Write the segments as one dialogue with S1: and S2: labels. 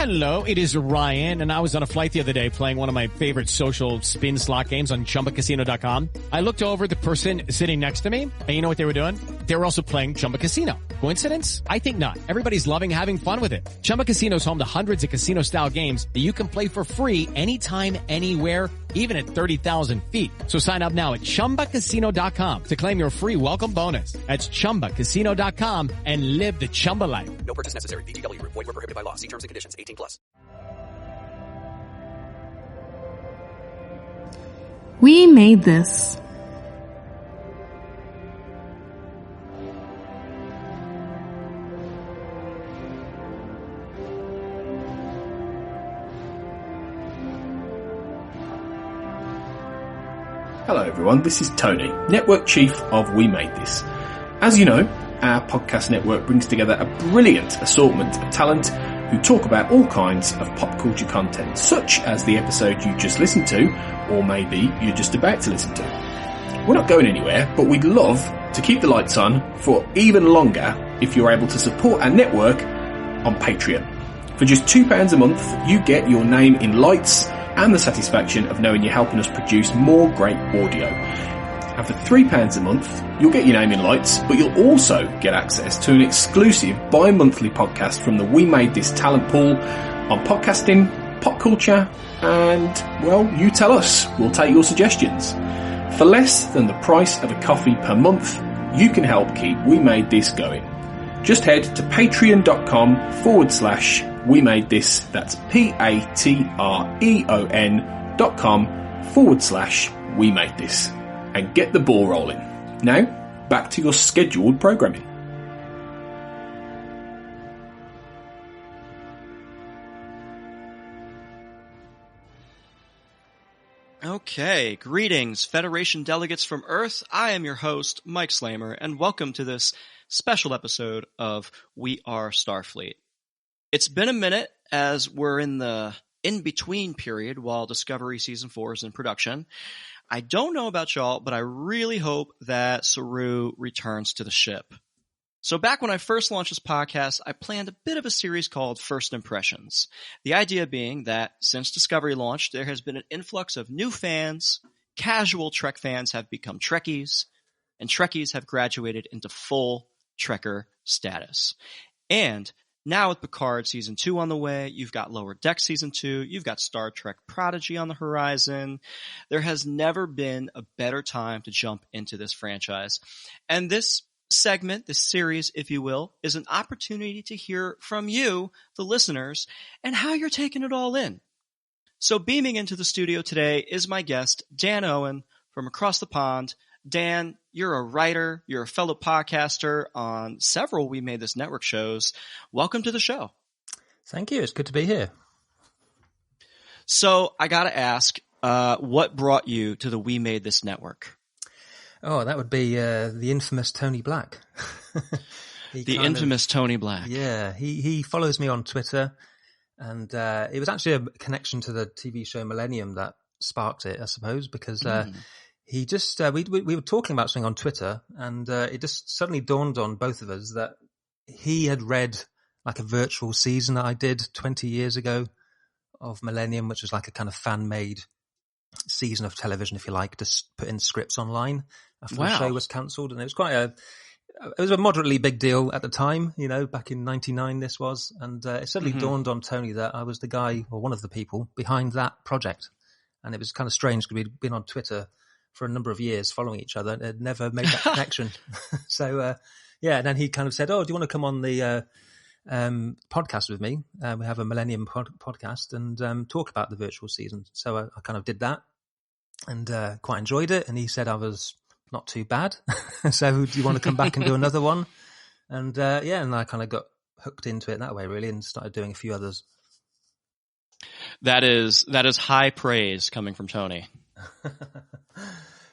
S1: Hello, it is Ryan, and I was on a flight the other day playing one of my favorite social spin slot games on ChumbaCasino.com. I looked over at the person sitting next to me, and you know what they were doing? They were also playing Chumba Casino. Coincidence? I think not. Everybody's loving having fun with it. Chumba Casino is home to hundreds of casino-style games that you can play for free anytime, anywhere, even at 30,000 feet. So sign up now at ChumbaCasino.com to claim your free welcome bonus. That's ChumbaCasino.com and live the Chumba life.
S2: No purchase necessary. VGW. Void where prohibited by law. See terms and conditions. 18+.
S3: We made this.
S4: Hello everyone, this is Tony, Network Chief of We Made This. As you know, our podcast network brings together a brilliant assortment of talent who talk about all kinds of pop culture content, such as the episode you just listened to, or maybe you're just about to listen to. We're not going anywhere, but we'd love to keep the lights on for even longer if you're able to support our network on Patreon. For just £2 a month, you get your name in lights and the satisfaction of knowing you're helping us produce more great audio. And for £3 a month, you'll get your name in lights, but you'll also get access to an exclusive bi-monthly podcast from the We Made This talent pool on podcasting, pop culture, and, well, you tell us. We'll take your suggestions. For less than the price of a coffee per month, you can help keep We Made This going. Just head to patreon.com/We Made This. That's patreon.com/We Made This. And get the ball rolling. Now, back to your scheduled programming.
S5: Okay, greetings, Federation delegates from Earth. I am your host, Mike Slamer, and welcome to this special episode of We Are Starfleet. It's been a minute as we're in the in-between period while Discovery Season 4 is in production. I don't know about y'all, but I really hope that Saru returns to the ship. So back when I first launched this podcast, I planned a bit of a series called First Impressions. The idea being that since Discovery launched, there has been an influx of new fans, casual Trek fans have become Trekkies, and Trekkies have graduated into full Trekker status. And now with Picard Season 2 on the way, you've got Lower Deck Season 2, you've got Star Trek Prodigy on the horizon. There has never been a better time to jump into this franchise. And this segment, this series, if you will, is an opportunity to hear from you, the listeners, and how you're taking it all in. So beaming into the studio today is my guest, Dan Owen, from across the pond. Dan, you're a writer, you're a fellow podcaster on several We Made This Network shows. Welcome to the show.
S6: Thank you. It's good to be here.
S5: So I got to ask, what brought you to the We Made This Network?
S6: Oh, that would be the infamous Tony Black.
S5: Tony Black.
S6: Yeah, he follows me on Twitter, and it was actually a connection to the TV show Millennium that sparked it, I suppose, because he just we were talking about something on Twitter, and it just suddenly dawned on both of us that he had read like a virtual season that I did 20 years ago of Millennium, which was like a kind of fan-made season of television, if you like, to put in scripts online after the show was cancelled. And it was it was a moderately big deal at the time, you know, back in 99 this was. And it suddenly dawned on Tony that I was the guy, or one of the people, behind that project. And it was kind of strange because we'd been on Twitter for a number of years following each other and had never made that connection. So, and then he kind of said, "Oh, do you want to come on the podcast with me? We have a Millennium podcast and talk about the virtual season." So I kind of did that and quite enjoyed it. And he said I was not too bad. So do you want to come back and do another one? And and I kind of got hooked into it that way, really, and started doing a few others.
S5: That is high praise coming from Tony.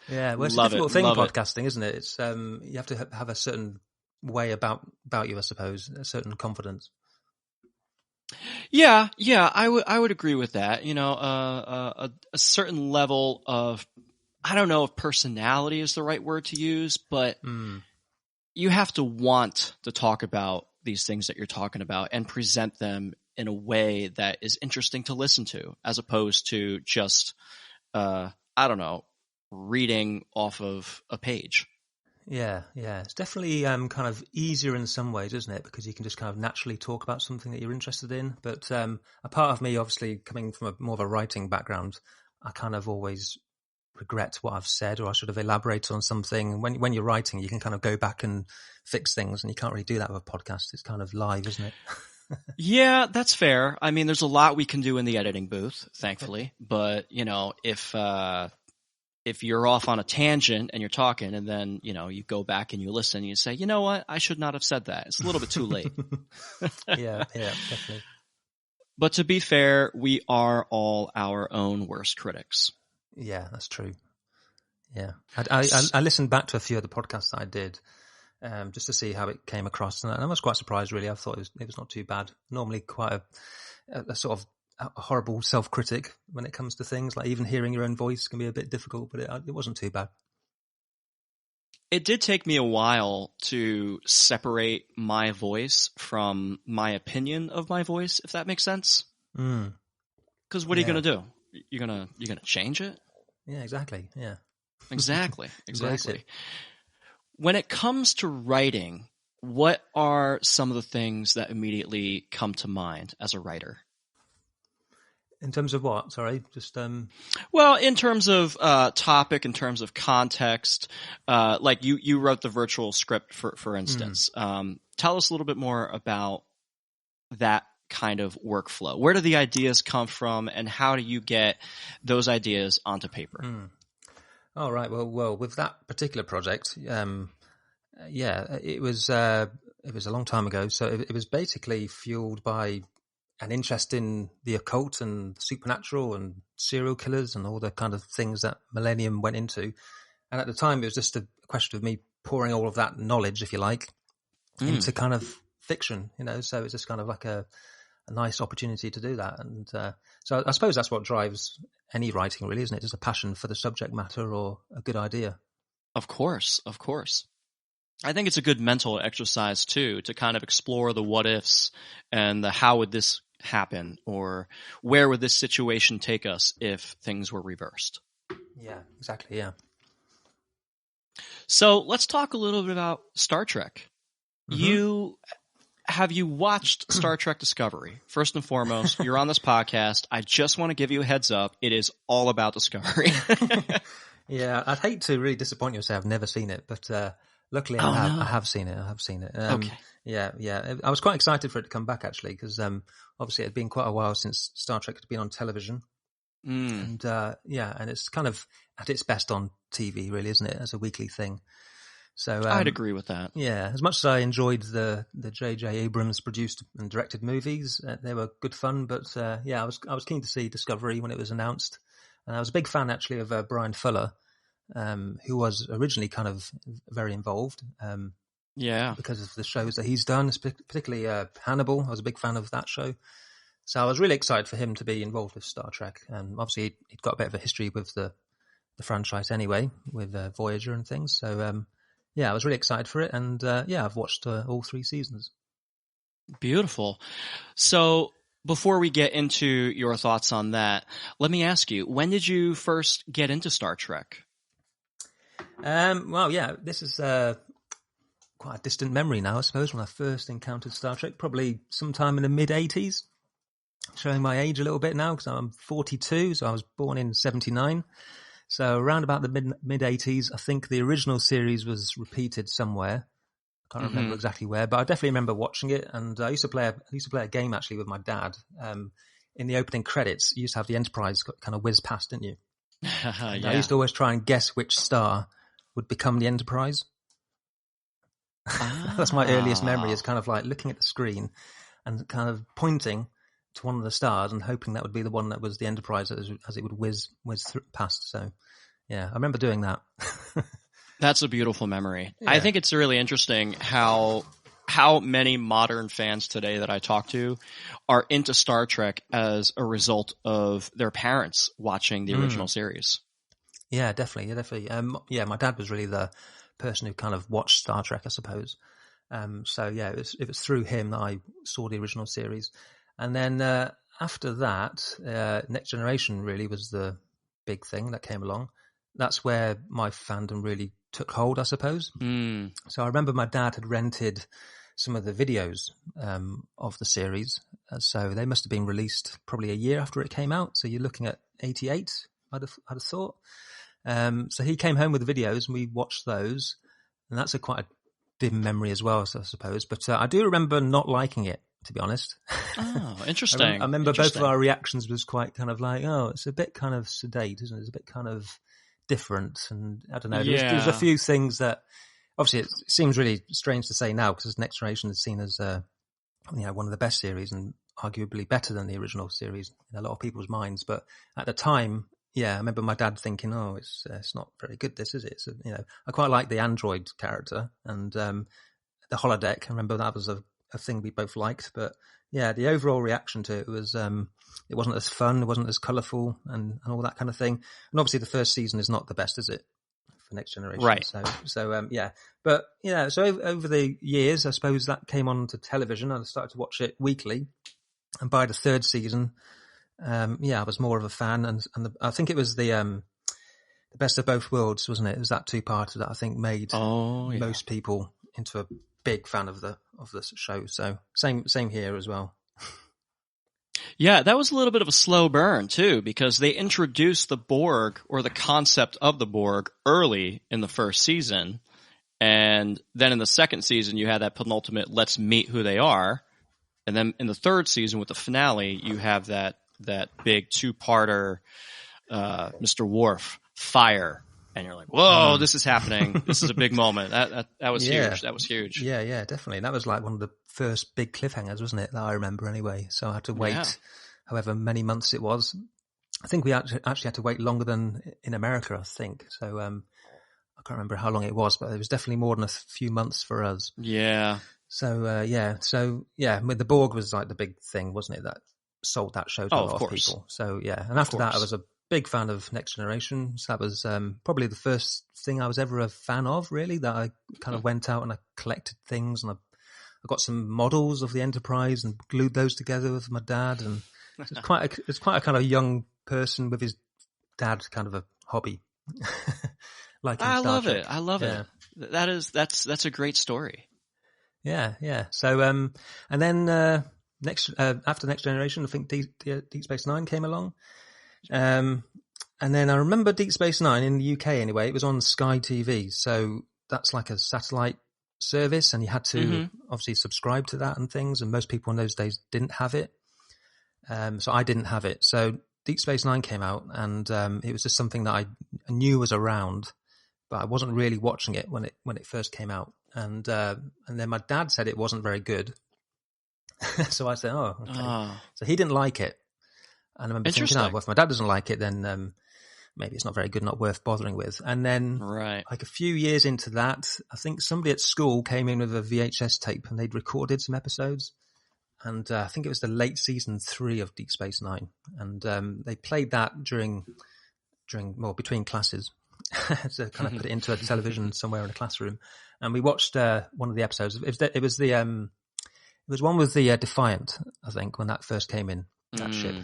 S6: Yeah, well, it's a difficult thing, podcasting, isn't it? It's you have to have a certain way about you, I suppose, a certain confidence.
S5: Yeah, I would agree with that. You know, a certain level of, I don't know if personality is the right word to use, but you have to want to talk about these things that you're talking about and present them in a way that is interesting to listen to, as opposed to just, I don't know, reading off of a page.
S6: Yeah. It's definitely kind of easier in some ways, isn't it? Because you can just kind of naturally talk about something that you're interested in. But a part of me, obviously, coming from more of a writing background, I kind of always regret what I've said, or I should have elaborated on something. When you're writing, you can kind of go back and fix things, and you can't really do that with a podcast. It's kind of live, isn't it?
S5: Yeah, that's fair. I mean, there's a lot we can do in the editing booth, thankfully. But, if you're off on a tangent and you're talking, and then, you go back and you listen and you say, you know what, I should not have said that. It's a little bit too late.
S6: Yeah, definitely.
S5: But to be fair, we are all our own worst critics.
S6: Yeah, that's true. Yeah. I listened back to a few of the podcasts I did, just to see how it came across. And I was quite surprised, really. I thought it was not too bad. Normally quite a sort of a horrible self-critic when it comes to things. Like even hearing your own voice can be a bit difficult, but it wasn't too bad.
S5: It did take me a while to separate my voice from my opinion of my voice, if that makes sense. Because what are you going to do? You're gonna change it?
S6: Yeah, exactly. Yeah.
S5: Exactly. When it comes to writing, what are some of the things that immediately come to mind as a writer?
S6: In terms of what? Sorry, just
S5: Well, in terms of topic, in terms of context, like you wrote the virtual script for instance. Tell us a little bit more about that kind of workflow. Where do the ideas come from, and how do you get those ideas onto paper?
S6: Oh, right. Well, with that particular project, it was a long time ago. So it was basically fueled by an interest in the occult and supernatural and serial killers and all the kind of things that Millennium went into. And at the time, it was just a question of me pouring all of that knowledge, if you like, into kind of fiction, so it's just kind of like a nice opportunity to do that. And so I suppose that's what drives any writing, really, isn't it? Just a passion for the subject matter or a good idea.
S5: Of course. I think it's a good mental exercise, too, to kind of explore the what ifs and the how would this happen, or where would this situation take us if things were reversed.
S6: Yeah, exactly, yeah.
S5: So let's talk a little bit about Star Trek. Have you watched Star Trek Discovery? First and foremost, you're on this podcast. I just want to give you a heads up. It is all about Discovery.
S6: Yeah, I'd hate to really disappoint you and say I've never seen it, but luckily I have seen it.
S5: Okay.
S6: Yeah. I was quite excited for it to come back, actually, because obviously it had been quite a while since Star Trek had been on television. And and it's kind of at its best on TV, really, isn't it, as a weekly thing. So
S5: I'd agree with that.
S6: Yeah, as much as I enjoyed the J.J. Abrams produced and directed movies, they were good fun. But I was keen to see Discovery when it was announced, and I was a big fan actually of Brian Fuller, who was originally kind of very involved. Because of the shows that he's done, particularly Hannibal. I was a big fan of that show, so I was really excited for him to be involved with Star Trek. And obviously, he'd got a bit of a history with the franchise anyway, with Voyager and things. So. I was really excited for it, and I've watched all 3 seasons.
S5: Beautiful. So before we get into your thoughts on that, let me ask you, when did you first get into Star Trek?
S6: This is quite a distant memory now, I suppose, when I first encountered Star Trek, probably sometime in the mid-'80s, showing my age a little bit now, because I'm 42, so I was born in 79. So around about the mid-'80s, I think the original series was repeated somewhere. I can't remember exactly where, but I definitely remember watching it. And I used to play a game actually with my dad. In the opening credits, you used to have the Enterprise kind of whiz past, didn't you? I used to always try and guess which star would become the Enterprise. That's my earliest memory, is kind of like looking at the screen and kind of pointing to one of the stars and hoping that would be the one that was the Enterprise as it would whiz past. So, yeah, I remember doing that.
S5: That's a beautiful memory.
S6: Yeah.
S5: I think it's really interesting how many modern fans today that I talk to are into Star Trek as a result of their parents watching the original series.
S6: Yeah, definitely. My dad was really the person who kind of watched Star Trek, I suppose. It was through him that I saw the original series. And then after that, Next Generation really was the big thing that came along. That's where my fandom really took hold, I suppose. So I remember my dad had rented some of the videos of the series. So they must have been released probably a year after it came out. So you're looking at 88, I'd have thought. So he came home with the videos and we watched those. And that's quite a dim memory as well, I suppose. But I do remember not liking it, to be honest.
S5: Oh, interesting.
S6: I remember both of our reactions was quite kind of like, oh, it's a bit kind of sedate, isn't it? It's a bit kind of different. And I don't know, there's a few things that, obviously it seems really strange to say now because Next Generation is seen as one of the best series and arguably better than the original series in a lot of people's minds. But at the time, I remember my dad thinking, oh, it's not very good, this, is it? So, I quite like the android character and the holodeck. I remember that was a thing we both liked. But the overall reaction to it was it wasn't as fun, it wasn't as colourful and all that kind of thing. And obviously the first season is not the best, is it? For Next Generation.
S5: Right.
S6: So But so over the years, I suppose that came on to television. I started to watch it weekly. And by the third season, I was more of a fan. And I think it was the Best of Both Worlds, wasn't it? It was that two-parter that I think made most people into a big fan of the show. So same here as well.
S5: Yeah, that was a little bit of a slow burn too, because they introduced the Borg or the concept of the Borg early in the first season. And then in the second season, you had that penultimate, let's meet who they are. And then in the third season with the finale, you have that big two-parter, Mr. Worf, fire. And you're like, whoa, this is happening. This is a big moment. That was huge. That was huge.
S6: Yeah, definitely. That was like one of the first big cliffhangers, wasn't it? That I remember anyway. So I had to wait however many months it was. I think we actually had to wait longer than in America, I think. So I can't remember how long it was, but it was definitely more than a few months for us.
S5: Yeah.
S6: So, the Borg was like the big thing, wasn't it? That sold that show to a lot of people. So, and after that, I was a big fan of Next Generation. So that was probably the first thing I was ever a fan of, really, that I kind of went out and I collected things and I got some models of the Enterprise and glued those together with my dad. And it's quite a kind of young person with his dad kind of a hobby.
S5: I love it. That's a great story.
S6: Yeah. So, and then after Next Generation, I think Deep Space Nine came along. And then I remember Deep Space Nine in the UK anyway, it was on Sky TV. So that's like a satellite service and you had to obviously subscribe to that and things. And most people in those days didn't have it. So I didn't have it. So Deep Space Nine came out and it was just something that I knew was around, but I wasn't really watching it when it first came out. And then my dad said it wasn't very good. So I said, oh, okay. So he didn't like it. And I remember thinking, well, if my dad doesn't like it, then maybe it's not very good, not worth bothering with. And then like a few years into that, I think somebody at school came in with a VHS tape and they'd recorded some episodes. And I think it was the late season 3 of Deep Space Nine. And they played that between classes. So kind of put it into a television somewhere in a classroom. And we watched one of the episodes. It was one with the Defiant, I think, when that first came in, that ship.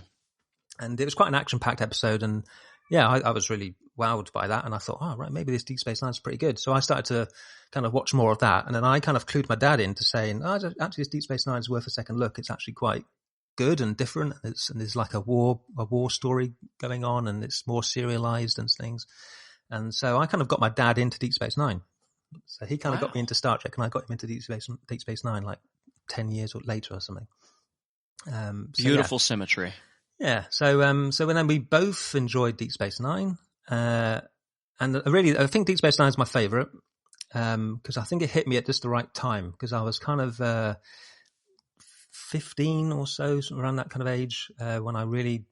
S6: And it was quite an action-packed episode. And I was really wowed by that. And I thought, right, maybe this Deep Space Nine is pretty good. So I started to kind of watch more of that. And then I kind of clued my dad into saying, actually, this Deep Space Nine is worth a second look. It's actually quite good and different. And there's like a war story going on and it's more serialized and things. And so I kind of got my dad into Deep Space Nine. So he kind of got me into Star Trek and I got him into Deep Space Nine like 10 years later or something.
S5: Beautiful symmetry.
S6: Yeah. So then we both enjoyed Deep Space Nine. And really, I think Deep Space Nine is my favorite. Cause I think it hit me at just the right time because I was kind of, 15 or so, around that kind of age, when I really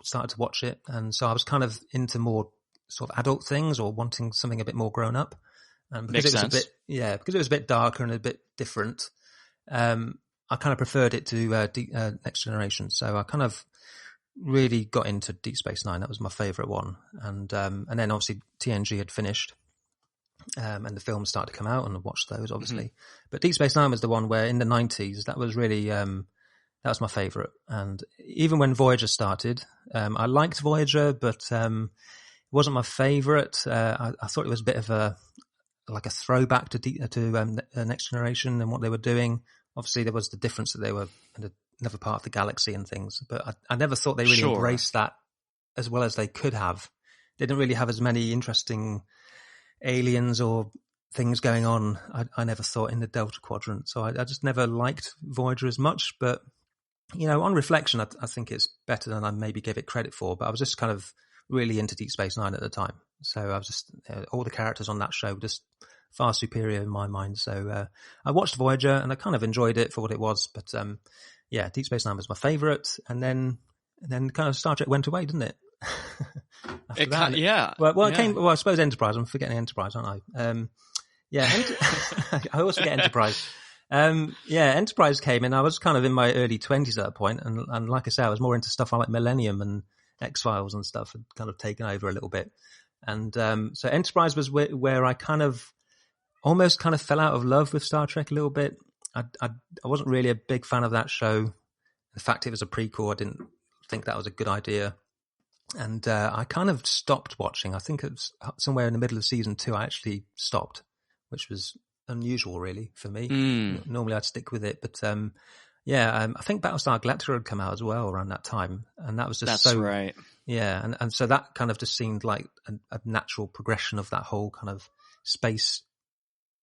S6: started to watch it. And so I was kind of into more sort of adult things or wanting something a bit more grown up. Because
S5: Makes
S6: it was
S5: sense.
S6: because it was a bit darker and a bit different. I kind of preferred it to Next Generation. So I kind of really got into Deep Space Nine. That was my favorite one. And then obviously TNG had finished. And the films started to come out and I watched those obviously. But Deep Space Nine was the one where in the 90s, that was really, That was my favourite. And even when Voyager started, I liked Voyager, but it wasn't my favourite. I thought it was a bit of a throwback to Next Generation and what they were doing. Obviously, there was the difference that they were in another part of the galaxy and things, but I never thought they really embraced that as well as they could have. They didn't really have as many interesting aliens or things going on, I never thought, in the Delta Quadrant. So I just never liked Voyager as much. But, on reflection, I think it's better than I maybe gave it credit for. But I was just kind of really into Deep Space Nine at the time. So I was just, all the characters on that show were just far superior in my mind. So I watched Voyager and I kind of enjoyed it for what it was. But Deep Space Nine was my favourite. And then kind of Star Trek went away, didn't it?
S5: It came.
S6: Well, I suppose Enterprise. I'm forgetting Enterprise, aren't I? I always forget Enterprise. Enterprise came in. I was kind of in my early 20s at that point, and like I say, I was more into stuff like Millennium and X-Files and stuff had kind of taken over a little bit. And so Enterprise was where I almost fell out of love with Star Trek a little bit. I wasn't really a big fan of that show. The fact it was a prequel, I didn't think that was a good idea. And I kind of stopped watching. I think it was somewhere in the middle of season 2 I actually stopped, which was unusual really for me. Normally I'd stick with it. But I think Battlestar Galactica had come out as well around that time. And that was just
S5: That's right.
S6: Yeah, and so that kind of just seemed like a natural progression of that whole kind of space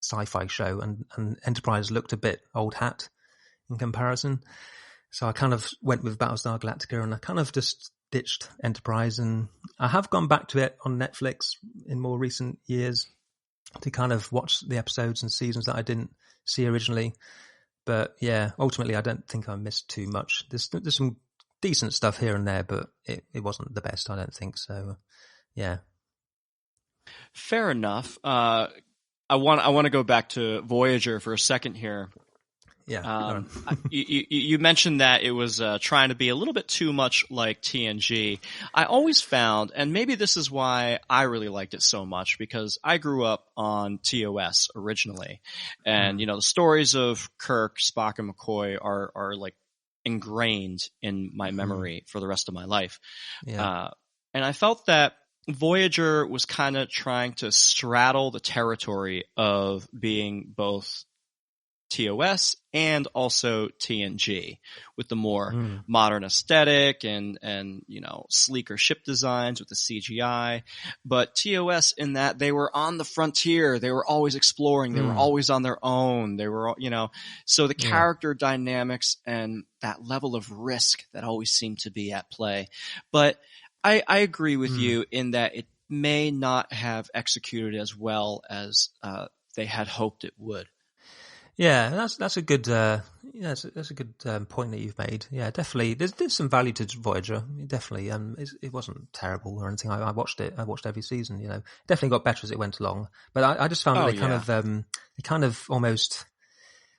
S6: sci-fi show. And Enterprise looked a bit old hat in comparison. So I kind of went with Battlestar Galactica and I kind of just ditched Enterprise, and I have gone back to it on Netflix in more recent years to kind of watch the episodes and seasons that I didn't see originally. But yeah, ultimately I don't think I missed too much. There's some decent stuff here and there, but it wasn't the best, I don't think. So yeah.
S5: Fair enough. I want to go back to Voyager for a second here.
S6: Yeah.
S5: You mentioned that it was trying to be a little bit too much like TNG. I always found, and maybe this is why I really liked it so much, because I grew up on TOS originally. And, the stories of Kirk, Spock, and McCoy are like ingrained in my memory for the rest of my life. Yeah. And I felt that Voyager was kind of trying to straddle the territory of being both TOS and also TNG with the more modern aesthetic and sleeker ship designs with the CGI. But TOS, in that they were on the frontier, they were always exploring, they were always on their own, they were, so the character dynamics and that level of risk that always seemed to be at play. But I agree with you in that it may not have executed as well as they had hoped it would.
S6: Yeah, that's a good that's a good point that you've made. Yeah, definitely. There's some value to Voyager. Definitely. It wasn't terrible or anything. I watched it. I watched every season. It definitely got better as it went along. But I just found that they kind of almost.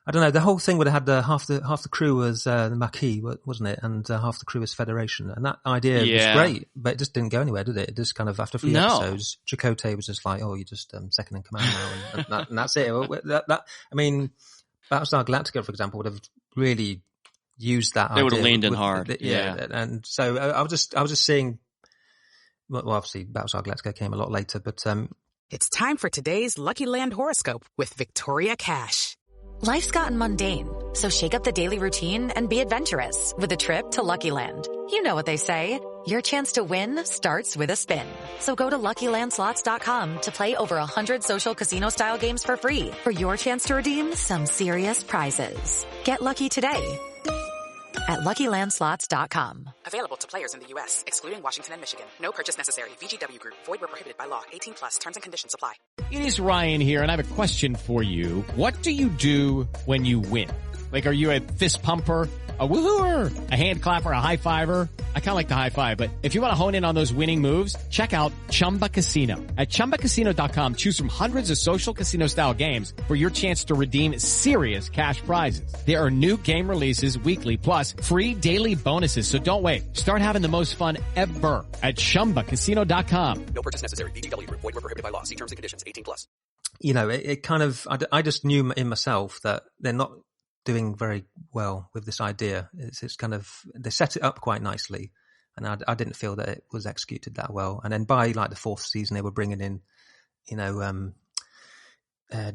S6: I don't know. The whole thing would have had half the crew was the Maquis, wasn't it? And half the crew was Federation. And that idea was great, but it just didn't go anywhere, did it? It just kind of, after a few episodes, Chakotay was just like, "Oh, you're just second in command now," and that's it. I mean, Battlestar Galactica, for example, would have really used that.
S5: They would have leaned in hard,
S6: And so I was just seeing. Well, obviously, Battlestar Galactica came a lot later, but
S7: it's time for today's Lucky Land horoscope with Victoria Cash.
S8: Life's gotten mundane, so shake up the daily routine and be adventurous with a trip to Lucky Land. You know what they say, your chance to win starts with a spin. So go to LuckyLandSlots.com to play over 100 social casino-style games for free for your chance to redeem some serious prizes. Get lucky today at LuckyLandSlots.com.
S7: Available to players in the U.S., excluding Washington and Michigan. No purchase necessary. VGW Group. Void where prohibited by law. 18+. Terms and conditions apply.
S1: It is Ryan here, and I have a question for you. What do you do when you win? Like, are you a fist pumper, a woohooer, a hand clapper, a high fiver? I kind of like the high five, but if you want to hone in on those winning moves, check out Chumba Casino. At ChumbaCasino.com, choose from hundreds of social casino-style games for your chance to redeem serious cash prizes. There are new game releases weekly, plus free daily bonuses, so don't wait. Start having the most fun ever at ChumbaCasino.com.
S2: No purchase necessary. VGW Group. Void where prohibited by law. See terms and conditions. 18+.
S6: It kind of, I just knew in myself that they're not doing very well with this idea. It's kind of, they set it up quite nicely, and I didn't feel that it was executed that well. And then by like the fourth season, they were bringing in,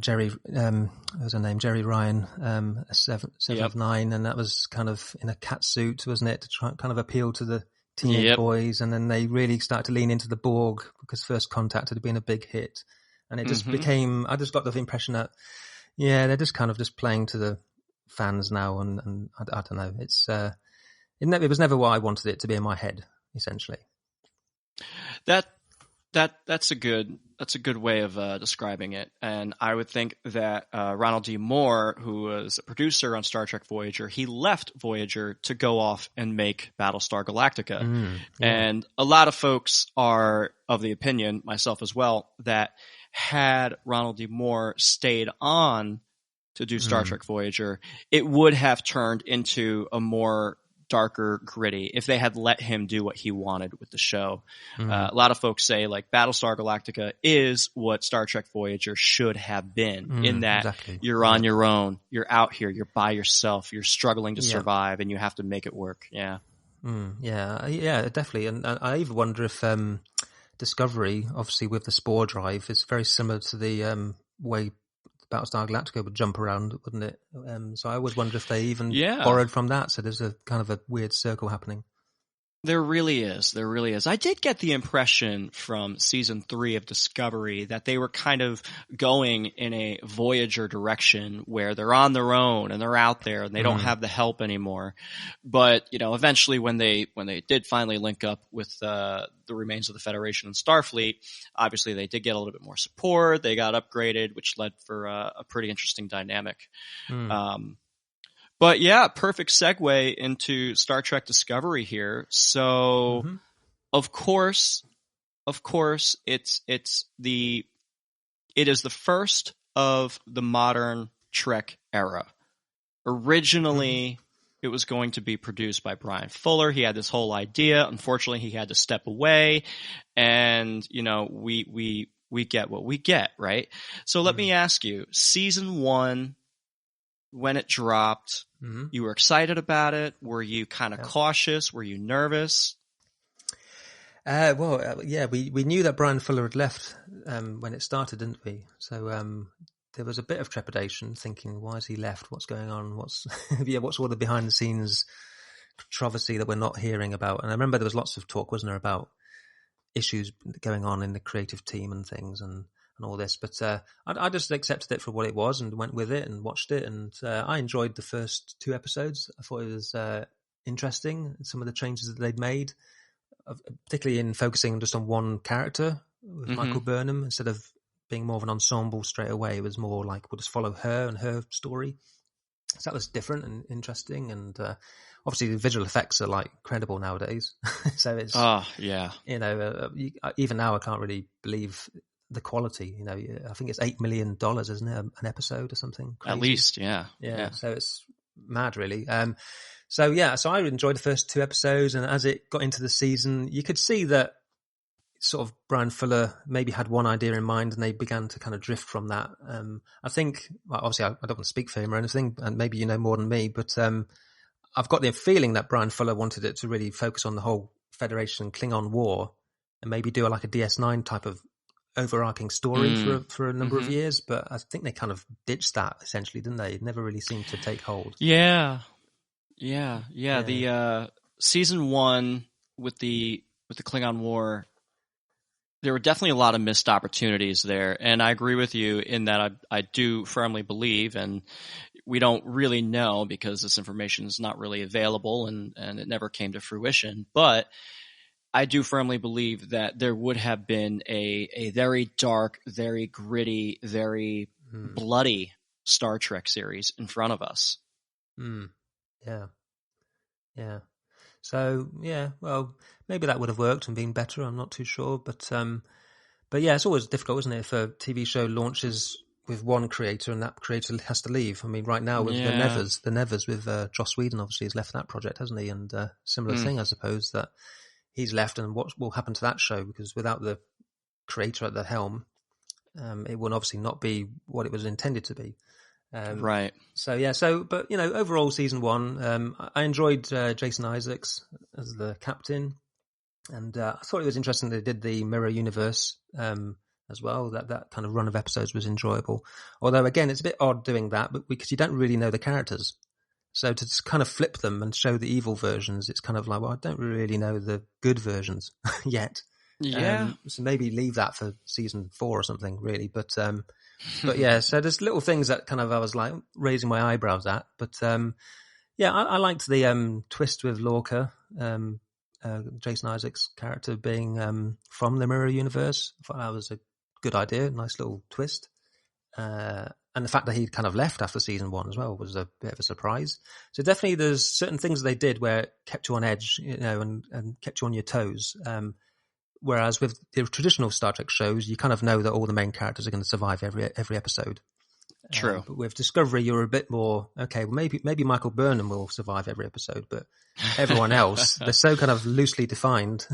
S6: Jerry, what was her name? Jerry Ryan, seven of nine, and that was kind of in a cat suit, wasn't it? To try kind of appeal to the teenage boys, and then they really started to lean into the Borg because First Contact had been a big hit, and it just became. I just got the impression that they're just kind of just playing to the fans now, and I don't know. It was never what I wanted it to be in my head, essentially.
S5: That's a good way of describing it. And I would think that Ronald D. Moore, who was a producer on Star Trek Voyager, he left Voyager to go off and make Battlestar Galactica. And a lot of folks are of the opinion, myself as well, that had Ronald D. Moore stayed on to do Star Trek Voyager, it would have turned into a more darker, gritty, if they had let him do what he wanted with the show. A lot of folks say like Battlestar Galactica is what Star Trek Voyager should have been, in that you're on your own, you're out here, you're by yourself, you're struggling to survive, and you have to make it work. Yeah, definitely. And I even wonder if Discovery, obviously with the spore drive, is very similar to the way Battlestar Galactica would jump around, wouldn't it? So I always wonder if they even borrowed from that. So there's a kind of a weird circle happening. There really is. There really is. I did get the impression from season 3 of Discovery that they were kind of going in a Voyager direction where they're on their own and they're out there and they don't have the help anymore. But, eventually when they did finally link up with the remains of the Federation and Starfleet, obviously they did get a little bit more support. They got upgraded, which led for a pretty interesting dynamic. But yeah, perfect segue into Star Trek Discovery here. So, of course, it is the first of the modern Trek era. Originally, it was going to be produced by Brian Fuller. He had this whole idea. Unfortunately, he had to step away, and we get what we get, right? So let me ask you, season 1. When it dropped, you were excited about it? Were you kind of cautious? Were you nervous?
S6: We knew that Brian Fuller had left when it started, didn't we? So there was a bit of trepidation, thinking, why has he left? What's going on? What's all the behind the scenes controversy that we're not hearing about? And I remember there was lots of talk, wasn't there, about issues going on in the creative team and things and all this, but I just accepted it for what it was and went with it and watched it, and I enjoyed the first 2 episodes. I thought it was interesting, some of the changes that they'd made, particularly in focusing just on one character with Michael Burnham instead of being more of an ensemble straight away. It was more like we'll just follow her and her story. So that was different and interesting, and obviously the visual effects are like incredible nowadays. So it's even now I can't really believe the quality. I think it's $8 million, isn't it, an episode or something crazy?
S5: At least, yeah.
S6: So it's mad, really. So I enjoyed the first 2 episodes, and as it got into the season, you could see that sort of Brian Fuller maybe had one idea in mind, and they began to kind of drift from that. I think, obviously, I don't want to speak for him or anything, and maybe you know more than me, but I've got the feeling that Brian Fuller wanted it to really focus on the whole Federation Klingon war, and maybe do like a DS9 type of overarching story for a number of years, but I think they kind of ditched that essentially, didn't they? It never really seemed to take hold.
S5: Yeah. The season 1 with the Klingon War, there were definitely a lot of missed opportunities there, and I agree with you in that I do firmly believe, and we don't really know because this information is not really available and it never came to fruition, but I do firmly believe that there would have been a very dark, very gritty, very bloody Star Trek series in front of us.
S6: Yeah. So, well, maybe that would have worked and been better. I'm not too sure. But yeah, it's always difficult, isn't it, if a TV show launches with one creator and that creator has to leave. I mean, right now with the Nevers with Joss Whedon, obviously, has left that project, hasn't he? And similar thing, I suppose, that he's left, and what will happen to that show? Because without the creator at the helm, it will obviously not be what it was intended to be.
S5: Right.
S6: But overall season 1, I enjoyed Jason Isaacs as the captain, and I thought it was interesting they did the mirror universe as well. That kind of run of episodes was enjoyable. Although again, it's a bit odd doing that, but because you don't really know the characters, so to just kind of flip them and show the evil versions, it's kind of like, well, I don't really know the good versions yet.
S5: Yeah.
S6: So maybe leave that for season 4 or something, really. But yeah, so there's little things that kind of I was like raising my eyebrows at. But I liked the twist with Lorca, Jason Isaacs' character being from the mirror universe. I thought that was a good idea, nice little twist. And the fact that he'd kind of left after season 1 as well was a bit of a surprise. So definitely there's certain things they did where it kept you on edge, and kept you on your toes. Whereas with the traditional Star Trek shows, you kind of know that all the main characters are going to survive every episode.
S5: True.
S6: But with Discovery, you're a bit more, okay, well, maybe Michael Burnham will survive every episode, but everyone else, they're so kind of loosely defined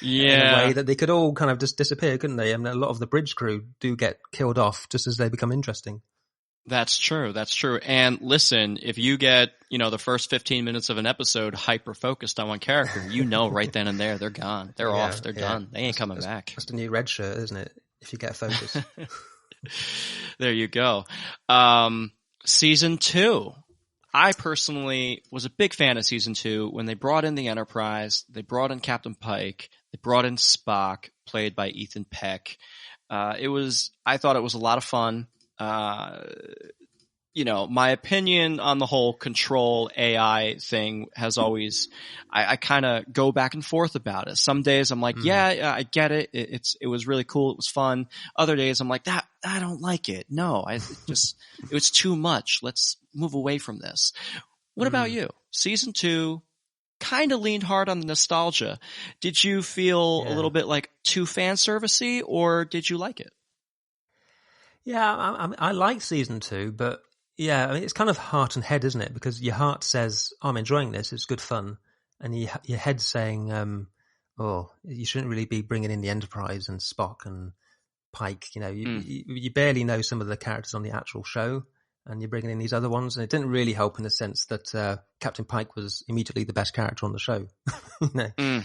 S6: in a way that they could all kind of just disappear, couldn't they? I mean, a lot of the bridge crew do get killed off just as they become interesting.
S5: That's true. And listen, if you get, the first 15 minutes of an episode hyper-focused on one character, right then and there, they're gone. They're off. They're done. They ain't coming back.
S6: That's the new red shirt, isn't it? If you get a focus.
S5: There you go. Season 2. I personally was a big fan of season 2 when they brought in the Enterprise, they brought in Captain Pike, they brought in Spock, played by Ethan Peck. I thought it was a lot of fun. My opinion on the whole control AI thing has always, I kind of go back and forth about it. Some days I'm like, yeah, I get it. It was really cool. It was fun. Other days I'm like, I don't like it. No, it was too much. Let's move away from this. What about you? Season 2 kind of leaned hard on the nostalgia. Did you feel a little bit like too fan servicey, or did you like it?
S6: Yeah, I like season 2, but yeah, I mean, it's kind of heart and head, isn't it? Because your heart says, I'm enjoying this, it's good fun. And your head's saying, you shouldn't really be bringing in the Enterprise and Spock and Pike. You barely know some of the characters on the actual show, and you're bringing in these other ones. And it didn't really help in the sense that Captain Pike was immediately the best character on the show.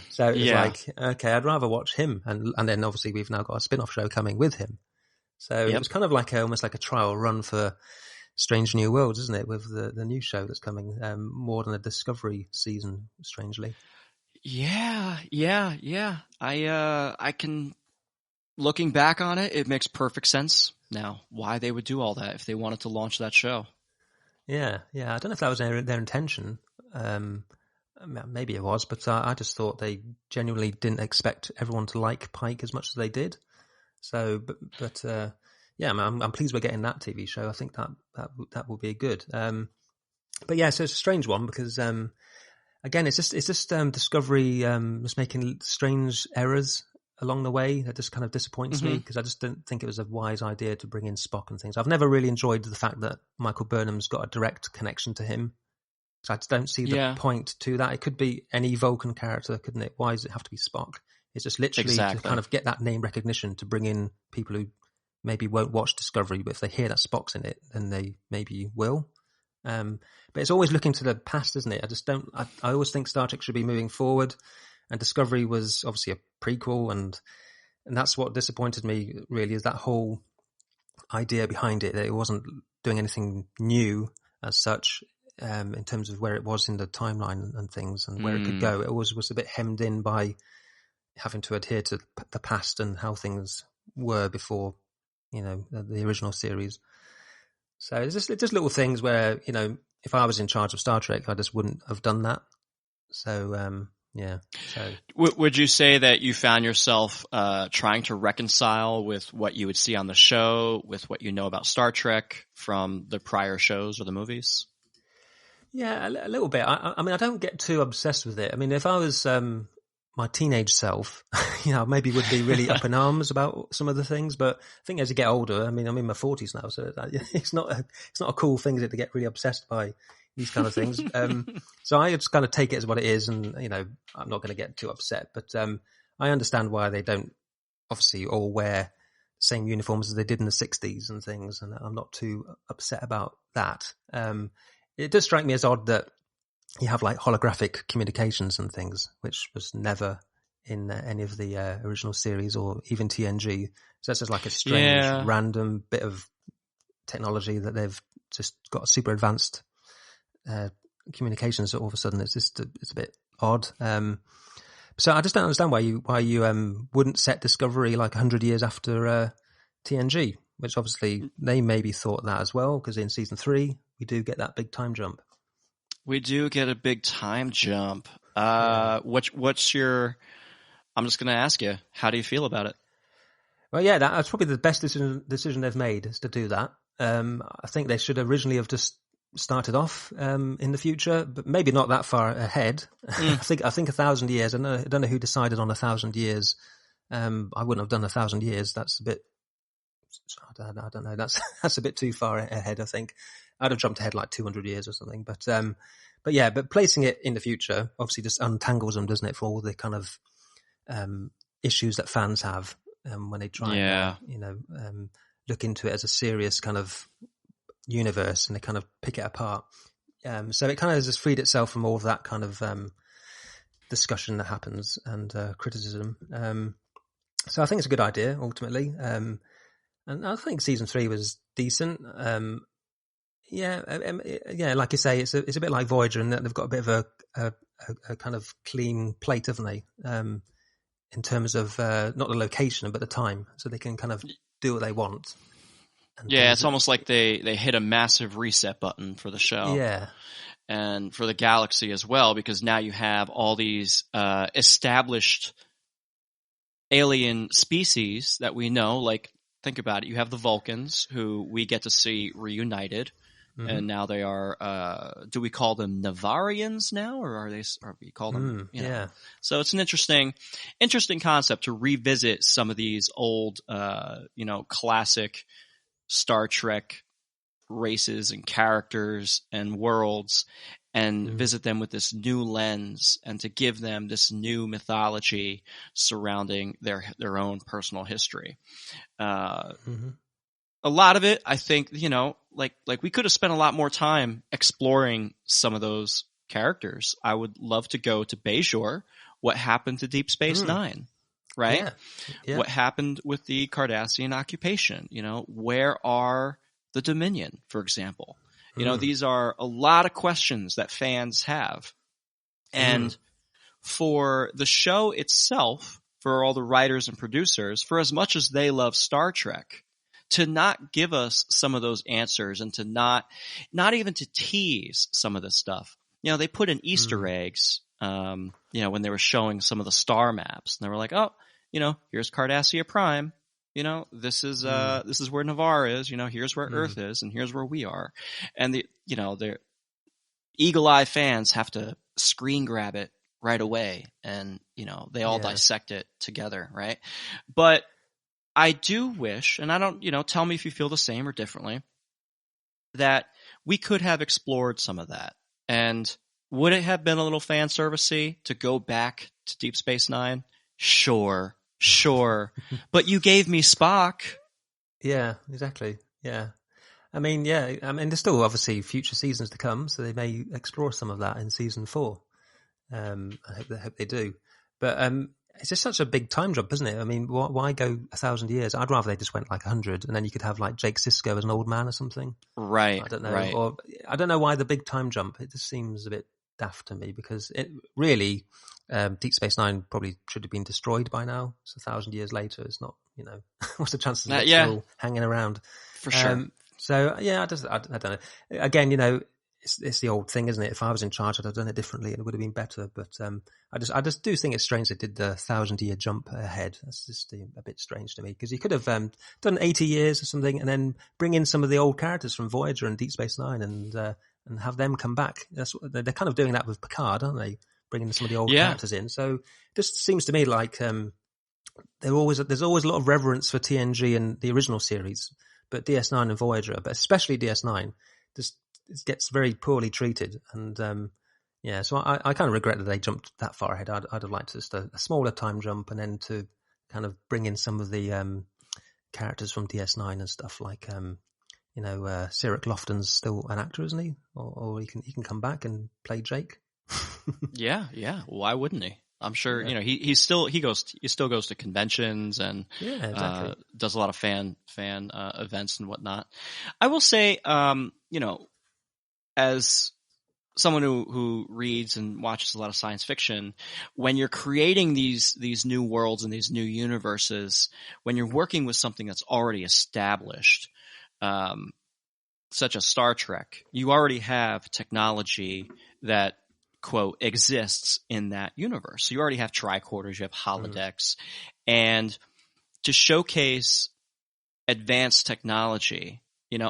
S6: So it was like, okay, I'd rather watch him. And then obviously we've now got a spin-off show coming with him. So it was kind of like almost like a trial run for Strange New Worlds, isn't it? With the new show that's coming, more than a Discovery season, strangely. Yeah.
S5: I can, looking back on it, it makes perfect sense now why they would do all that if they wanted to launch that show.
S6: Yeah. I don't know if that was their intention. Maybe it was, but I just thought they genuinely didn't expect everyone to like Pike as much as they did. So, I'm pleased we're getting that TV show. I think that will be good. But yeah, so it's a strange one because, again, it's just Discovery was making strange errors along the way. That just kind of disappoints me because I just don't think it was a wise idea to bring in Spock and things. I've never really enjoyed the fact that Michael Burnham's got a direct connection to him. So I just don't see the point to that. It could be any Vulcan character, couldn't it? Why does it have to be Spock? It's just literally to kind of get that name recognition to bring in people who maybe won't watch Discovery, but if they hear that Spock's in it, then they maybe will. But it's always looking to the past, isn't it? I always think Star Trek should be moving forward, and Discovery was obviously a prequel, and that's what disappointed me really, is that whole idea behind it, that it wasn't doing anything new as such, in terms of where it was in the timeline and things and where it could go. It always was a bit hemmed in by having to adhere to the past and how things were before, the original series. So it's just little things where, if I was in charge of Star Trek, I just wouldn't have done that. So, So
S5: would you say that you found yourself trying to reconcile with what you would see on the show, with what you know about Star Trek from the prior shows or the movies?
S6: Yeah, a little bit. I mean, I don't get too obsessed with it. I mean, if I was my teenage self, maybe would be really up in arms about some of the things. But I think as you get older, I mean, I'm in my 40s now, so it's not a cool thing, is it, to get really obsessed by these kind of things. So I just kind of take it as what it is, and I'm not going to get too upset. But I understand why they don't obviously all wear same uniforms as they did in the 60s and things, and I'm not too upset about that. It does strike me as odd that you have like holographic communications and things, which was never in any of the original series or even TNG. So that's just like a strange, random bit of technology that they've just got super advanced communications. So all of a sudden, it's a bit odd. So I just don't understand why you wouldn't set Discovery like 100 years after TNG, which obviously they maybe thought that as well, because in season 3 we do get that big time jump.
S5: We do get a big time jump. What's your? I'm just going to ask you, how do you feel about it?
S6: Well, yeah, that's probably the best decision they've made, is to do that. I think they should originally have just started off in the future, but maybe not that far ahead. I think 1,000 years. I don't know who decided on 1,000 years. I wouldn't have done 1,000 years. That's a bit. I don't know. That's a bit too far ahead. I think I'd have jumped ahead like 200 years or something. But placing it in the future obviously just untangles them, doesn't it, for all the kind of issues that fans have when they try and look into it as a serious kind of universe, and they kind of pick it apart. So it kind of just freed itself from all of that kind of discussion that happens and criticism. So I think it's a good idea ultimately. And I think season 3 was decent. Like you say, it's a bit like Voyager in that they've got a bit of a kind of clean plate, haven't they? In terms of not the location but the time, so they can kind of do what they want.
S5: Yeah, it's almost like they hit a massive reset button for the show.
S6: Yeah.
S5: And for the galaxy as well, because now you have all these established alien species that we know. Like, think about it. You have the Vulcans, who we get to see reunited. Mm-hmm. And now they are, do we call them Navarians now, or are we call them,
S6: Yeah.
S5: So it's an interesting concept to revisit some of these old, classic Star Trek races and characters and worlds, and visit them with this new lens, and to give them this new mythology surrounding their own personal history. A lot of it, I think, like we could have spent a lot more time exploring some of those characters. I would love to go to Bajor. What happened to Deep Space Nine? Right? Yeah. What happened with the Cardassian occupation? Where are the Dominion, for example? These are a lot of questions that fans have. And for the show itself, for all the writers and producers, for as much as they love Star Trek, to not give us some of those answers, and to not even to tease some of this stuff. They put in Easter eggs, when they were showing some of the star maps, and they were like, oh, here's Cardassia Prime. This is where Navarre is. Here's where Earth is, and here's where we are. And the eagle-eye fans have to screen grab it right away, and they all dissect it together, right? But I do wish, and I don't, tell me if you feel the same or differently, that we could have explored some of that. And would it have been a little fan service-y to go back to Deep Space Nine? Sure. But you gave me Spock.
S6: Yeah, exactly. Yeah. I mean, there's still obviously future seasons to come, so they may explore some of that in season 4. I hope they do. But it's just such a big time jump, isn't it? I mean, why go 1,000 years? I'd rather they just went like 100, and then you could have like Jake Sisko as an old man or something.
S5: Right.
S6: I don't know.
S5: Right.
S6: Or I don't know why the big time jump. It just seems a bit daft to me, because it really, Deep Space Nine probably should have been destroyed by now. So 1,000 years later, it's not, what's the chances of it still hanging around?
S5: For sure.
S6: So yeah, I don't know. Again, it's the old thing, isn't it? If I was in charge, I'd have done it differently, and it would have been better. But I just do think it's strange they did the 1,000-year jump ahead. That's just a bit strange to me, because you could have done 80 years or something, and then bring in some of the old characters from Voyager and Deep Space Nine, and have them come back. They're kind of doing that with Picard, aren't they? Bringing some of the old characters in. So this seems to me like there's always a lot of reverence for TNG and the original series, but DS9 and Voyager, but especially DS9, just it gets very poorly treated. And so I kind of regret that they jumped that far ahead. I'd have liked just a smaller time jump, and then to kind of bring in some of the characters from DS9 and stuff like, Cyril Lofton's still an actor, isn't he? Or he can come back and play Jake.
S5: Yeah. Why wouldn't he? I'm sure, he still goes to conventions and
S6: exactly.
S5: does a lot of fan events and whatnot. I will say, as someone who reads and watches a lot of science fiction, when you're creating these new worlds and these new universes, when you're working with something that's already established, such as Star Trek, you already have technology that, quote, exists in that universe. So you already have tricorders, you have holodecks, and to showcase advanced technology,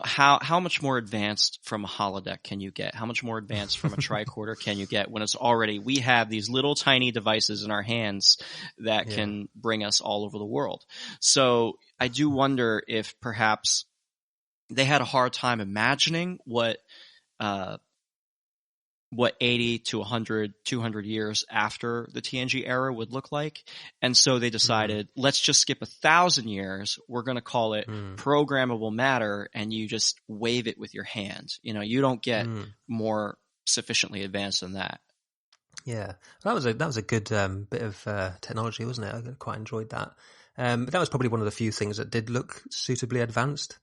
S5: how much more advanced from a holodeck can you get? How much more advanced from a tricorder can you get when it's already, we have these little tiny devices in our hands that can bring us all over the world. So I do wonder if perhaps they had a hard time imagining what 80 to 100, 200 years after the TNG era would look like. And so they decided, let's just skip 1,000 years. We're going to call it programmable matter, and you just wave it with your hand. You don't get more sufficiently advanced than that.
S6: Yeah, that was a good bit of technology, wasn't it? I quite enjoyed that. But that was probably one of the few things that did look suitably advanced.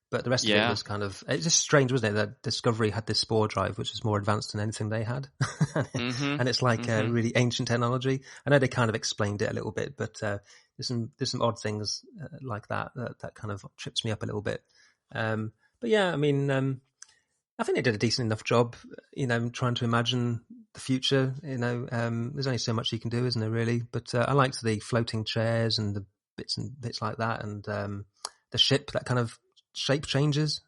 S6: But the rest of it was it's just strange, wasn't it, that Discovery had this spore drive, which is more advanced than anything they had. And it's like really ancient technology. I know they kind of explained it a little bit, but there's some odd things like that kind of trips me up a little bit. But yeah, I mean, I think they did a decent enough job, trying to imagine the future. There's only so much you can do, isn't there, really? But I liked the floating chairs and the bits like that, and the ship that kind of shape changes,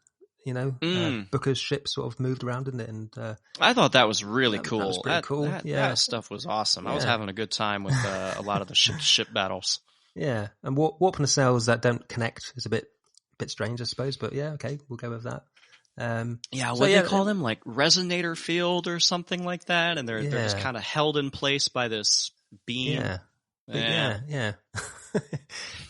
S6: Booker's ship sort of moved around, didn't it? And
S5: I thought that was really cool.
S6: That was pretty cool.
S5: That stuff was awesome. I was having a good time with a lot of the ship battles.
S6: Yeah, and warp nacelles that don't connect is a bit strange, I suppose. But yeah, okay, we'll go with that.
S5: What do they call them? Like resonator field or something like that, and they're just kind of held in place by this beam.
S6: Yeah. a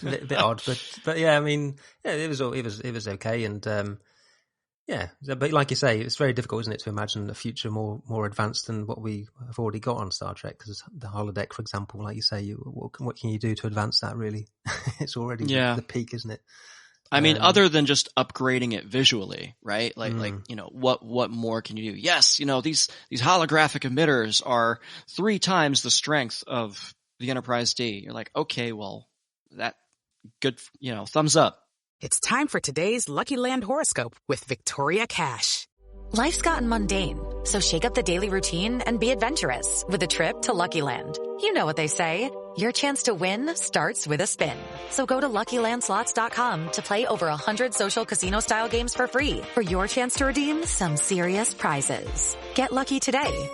S6: bit odd, but yeah, I mean, it was okay, and but like you say, it's very difficult, isn't it, to imagine a future more advanced than what we have already got on Star Trek? Because the holodeck, for example, like you say, what can you do to advance that? Really, it's already the peak, isn't it?
S5: I mean, other than just upgrading it visually, right? Like what more can you do? Yes, these holographic emitters are 3 times the strength of the Enterprise D. You're like, okay, well, that good, thumbs up.
S7: It's time for today's Lucky Land horoscope with Victoria Cash.
S8: Life's gotten mundane, so shake up the daily routine and be adventurous with a trip to Lucky Land. You know what they say, your chance to win starts with a spin. So go to LuckyLandSlots.com to play over 100 social casino-style games for free for your chance to redeem some serious prizes. Get lucky today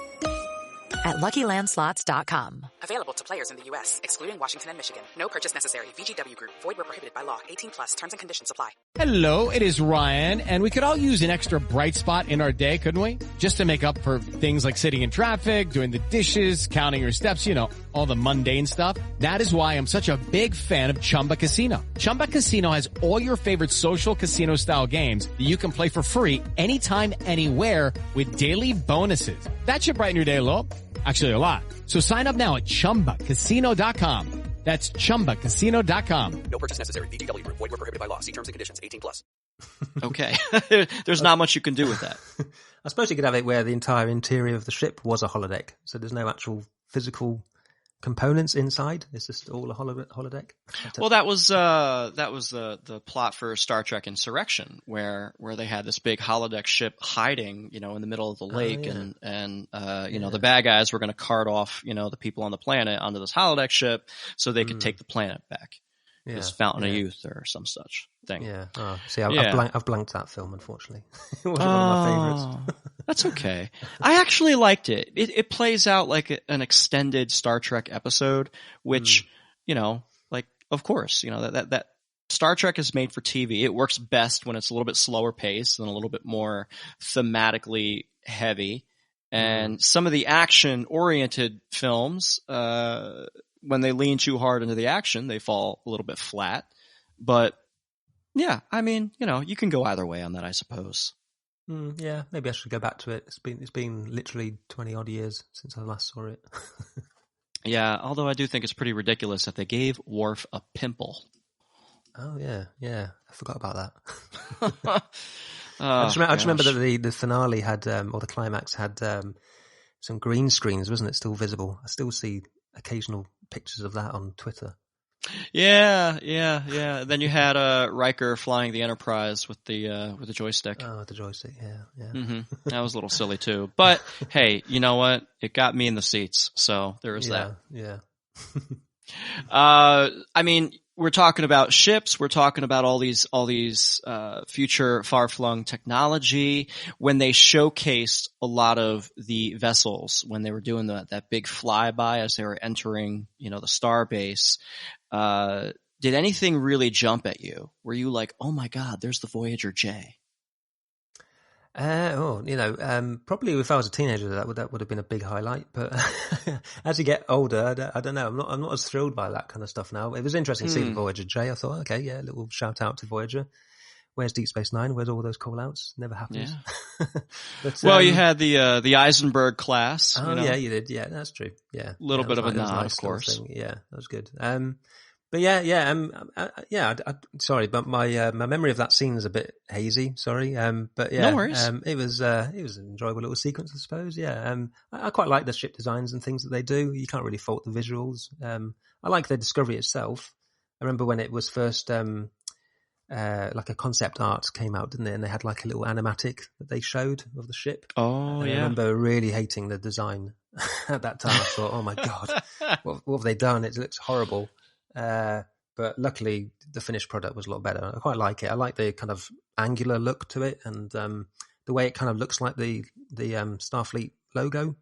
S8: at LuckyLandSlots.com.
S7: Available to players in the U.S., excluding Washington and Michigan. No purchase necessary. VGW Group. Void where prohibited by law. 18+. Terms and conditions apply.
S1: Hello, it is Ryan, and we could all use an extra bright spot in our day, couldn't we? Just to make up for things like sitting in traffic, doing the dishes, counting your steps, all the mundane stuff. That is why I'm such a big fan of Chumba Casino. Chumba Casino has all your favorite social casino-style games that you can play for free anytime, anywhere with daily bonuses. That should brighten your day a little. Actually, a lot. So sign up now at ChumbaCasino.com. That's ChumbaCasino.com.
S2: No purchase necessary. VGW Group. Void where prohibited by law. See terms and conditions. 18+.
S5: Okay. There's not much you can do with that.
S6: I suppose you could have it where the entire interior of the ship was a holodeck. So there's no actual physical components inside. It's just all a holodeck.
S5: Well, that was the plot for Star Trek Insurrection, where they had this big holodeck ship hiding, in the middle of the lake, and the bad guys were going to cart off, the people on the planet onto this holodeck ship so they could take the planet back. This Fountain of Youth or some such thing.
S6: Yeah. Oh, see, I've blanked that film, unfortunately. It wasn't one of my favorites.
S5: That's okay. I actually liked it. It plays out like an extended Star Trek episode, which, of course, that Star Trek is made for TV. It works best when it's a little bit slower paced and a little bit more thematically heavy. And some of the action-oriented films, when they lean too hard into the action, they fall a little bit flat. But Yeah, I mean, you can go either way on that, I suppose.
S6: Yeah, maybe I should go back to it. It's been literally 20 odd years since I last saw it.
S5: Yeah, although I do think it's pretty ridiculous that they gave Worf a pimple.
S6: Oh yeah, I forgot about that. I just remember that the finale had, or the climax had some green screens, wasn't it? Still visible. I still see occasional pictures of that on Twitter.
S5: Yeah. Then you had Riker flying the Enterprise with the joystick.
S6: Oh, the joystick, yeah.
S5: Mm-hmm. That was a little silly too. But hey, you know what? It got me in the seats, so there is that.
S6: Yeah.
S5: I mean, we're talking about ships. We're talking about all these future far-flung technology. When they showcased a lot of the vessels, when they were doing that big flyby as they were entering, the star base, did anything really jump at you? Were you like, oh my God, there's the Voyager J?
S6: Probably if I was a teenager, that would have been a big highlight. But as you get older, I don't know. I'm not as thrilled by that kind of stuff now. It was interesting to see the Voyager J. I thought, okay, yeah, a little shout out to Voyager. Where's Deep Space Nine? Where's all those call outs? Never happens.
S5: Yeah.
S6: But,
S5: you had the Eisenberg class.
S6: Oh, yeah, you did. Yeah, that's true. Yeah.
S5: A little bit of a nod,
S6: nice,
S5: of course.
S6: Yeah, that was good. Sorry, but my memory of that scene is a bit hazy. Sorry, but yeah,
S5: no worries.
S6: It was an enjoyable little sequence, I suppose. Yeah, I quite like the ship designs and things that they do. You can't really fault the visuals. I like the Discovery itself. I remember when it was first, like a concept art came out, didn't it? And they had like a little animatic that they showed of the ship.
S5: Oh,
S6: and
S5: yeah.
S6: I remember really hating the design at that time. I thought, oh my God, what have they done? It looks horrible. But luckily the finished product was a lot better. I quite like it. I like the kind of angular look to it, and the way it kind of looks like the Starfleet logo.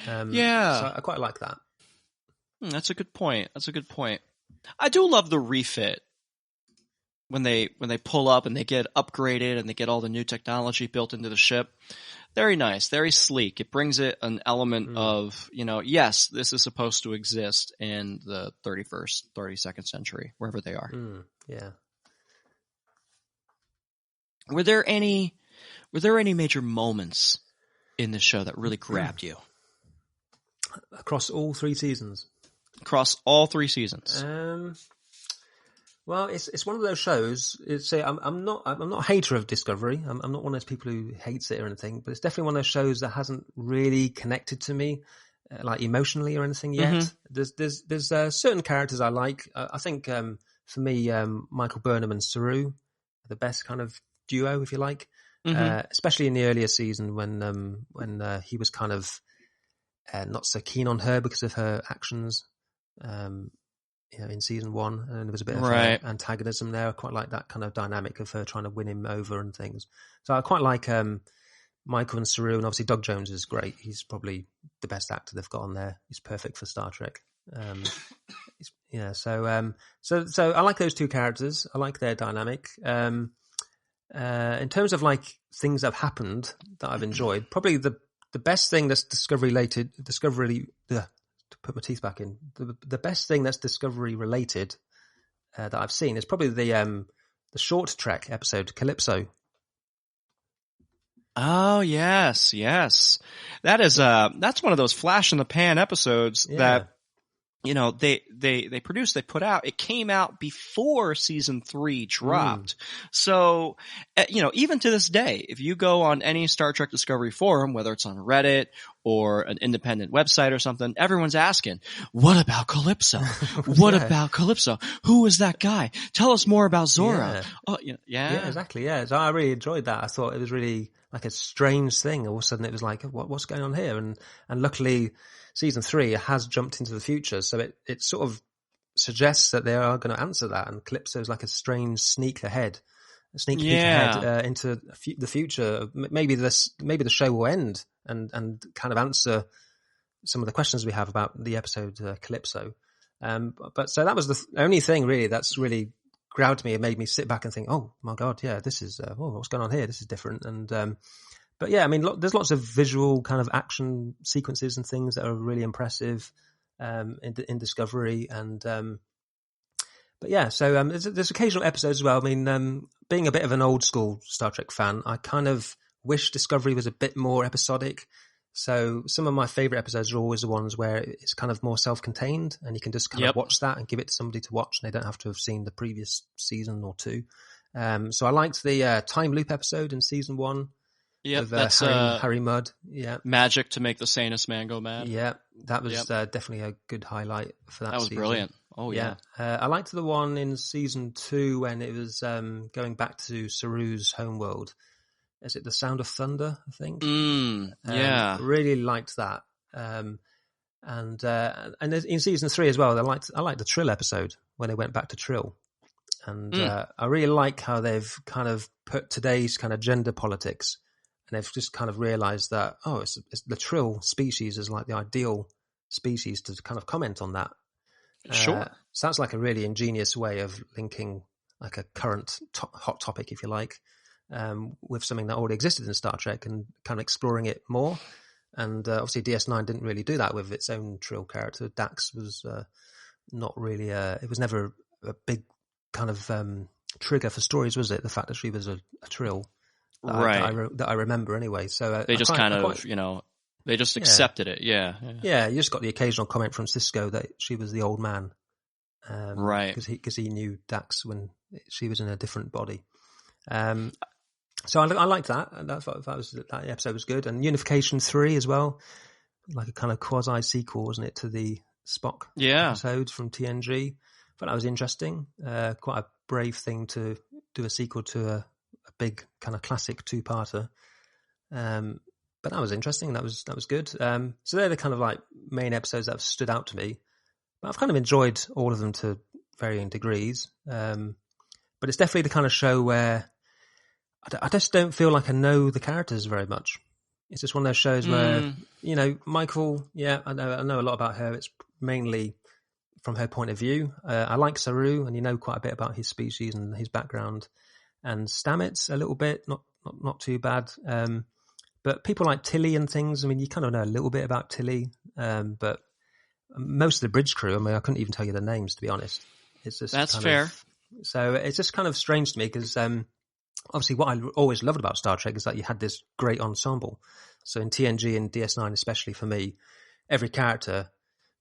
S6: So I quite like that.
S5: That's a good point. I do love the refit when they pull up and they get upgraded and they get all the new technology built into the ship. Very nice, very sleek. It brings it an element of, yes, this is supposed to exist in the 31st, 32nd century, wherever they are.
S6: Yeah.
S5: Were there any major moments in the show that really grabbed you?
S6: Across all three seasons?
S5: Across all three seasons.
S6: Well, it's one of those shows. I'm not a hater of Discovery. I'm not one of those people who hates it or anything. But it's definitely one of those shows that hasn't really connected to me, like emotionally or anything yet. Mm-hmm. There's certain characters I like. I think for me, Michael Burnham and Saru are the best kind of duo, if you like. Mm-hmm. Especially in the earlier season when he was kind of not so keen on her because of her actions. In season one, and there was a bit of antagonism there. I quite like that kind of dynamic of her trying to win him over and things. So I quite like Michael and Saru, and obviously Doug Jones is great. He's probably the best actor they've got on there. He's perfect for Star Trek. So I like those two characters. I like their dynamic. In terms of like things that have happened that I've enjoyed, probably the best thing that's Discovery related. To put my teeth back in, the best thing that's Discovery related that I've seen is probably the short trek episode Calypso.
S5: Oh yes. That is that's one of those flash in the pan episodes that they produced, they put out. It came out before season 3 dropped. So, even to this day, if you go on any Star Trek Discovery forum, whether it's on Reddit or an independent website or something, everyone's asking, what about Calypso? What about Calypso? Who is that guy? Tell us more about Zora.
S6: Yeah, exactly. Yeah. So I really enjoyed that. I thought it was really like a strange thing. All of a sudden it was like, what's going on here? And luckily, season 3 has jumped into the future, so it sort of suggests that they are going to answer that. And Calypso is like a strange sneak peek ahead into the future. Maybe the show will end and kind of answer some of the questions we have about the episode Calypso. But so that was the only thing really that's really grabbed me and made me sit back and think, oh my God, yeah, this is what's going on here? This is different. And but yeah, I mean, there's lots of visual kind of action sequences and things that are really impressive in Discovery, and But yeah, so there's occasional episodes as well. I mean, being a bit of an old school Star Trek fan, I kind of wish Discovery was a bit more episodic. So some of my favorite episodes are always the ones where it's kind of more self-contained and you can just kind of watch that and give it to somebody to watch and they don't have to have seen the previous season or two. So I liked the time loop episode in season 1.
S5: Yep,
S6: with,
S5: that's
S6: Harry Mudd. Yeah,
S5: magic to make the sanest man go mad.
S6: Yeah, that was definitely a good highlight for that.
S5: That was
S6: season.
S5: Brilliant. Oh yeah.
S6: I liked the one in season 2 when it was going back to Saru's homeworld. Is it The Sound of Thunder? I think.
S5: Yeah,
S6: really liked that. And in season 3 as well, I liked the Trill episode when they went back to Trill. And I really like how they've kind of put today's kind of gender politics, and they've just kind of realised that it's the Trill species is like the ideal species to kind of comment on that.
S5: Sure,
S6: sounds like a really ingenious way of linking like a current hot topic, if you like, with something that already existed in Star Trek and kind of exploring it more. And obviously, DS9 didn't really do that with its own Trill character. Dax was not really. It was never a big kind of trigger for stories, was it? The fact that she was a Trill, that I remember anyway. So
S5: they just they just accepted it. Yeah,
S6: you just got the occasional comment from Sisko that she was the old man,
S5: right?
S6: Because he knew Dax when she was in a different body. So I liked that. That episode was good, and Unification 3 as well, like a kind of quasi sequel, wasn't it, to the Spock episodes from TNG? But that was interesting. Quite a brave thing to do a sequel to a big kind of classic 2-parter. But that was interesting. That was good. So they're the kind of like main episodes that have stood out to me. But I've kind of enjoyed all of them to varying degrees. But it's definitely the kind of show where I just don't feel like I know the characters very much. It's just one of those shows where, Michael, I know a lot about her. It's mainly from her point of view. I like Saru, and you know quite a bit about his species and his background. And Stamets a little bit, not too bad. But people like Tilly and things, I mean, you kind of know a little bit about Tilly. But most of the bridge crew, I mean, I couldn't even tell you their names, to be honest. It's just
S5: That's fair.
S6: So it's just kind of strange to me because obviously what I always loved about Star Trek is that you had this great ensemble. So in TNG and DS9, especially for me, every character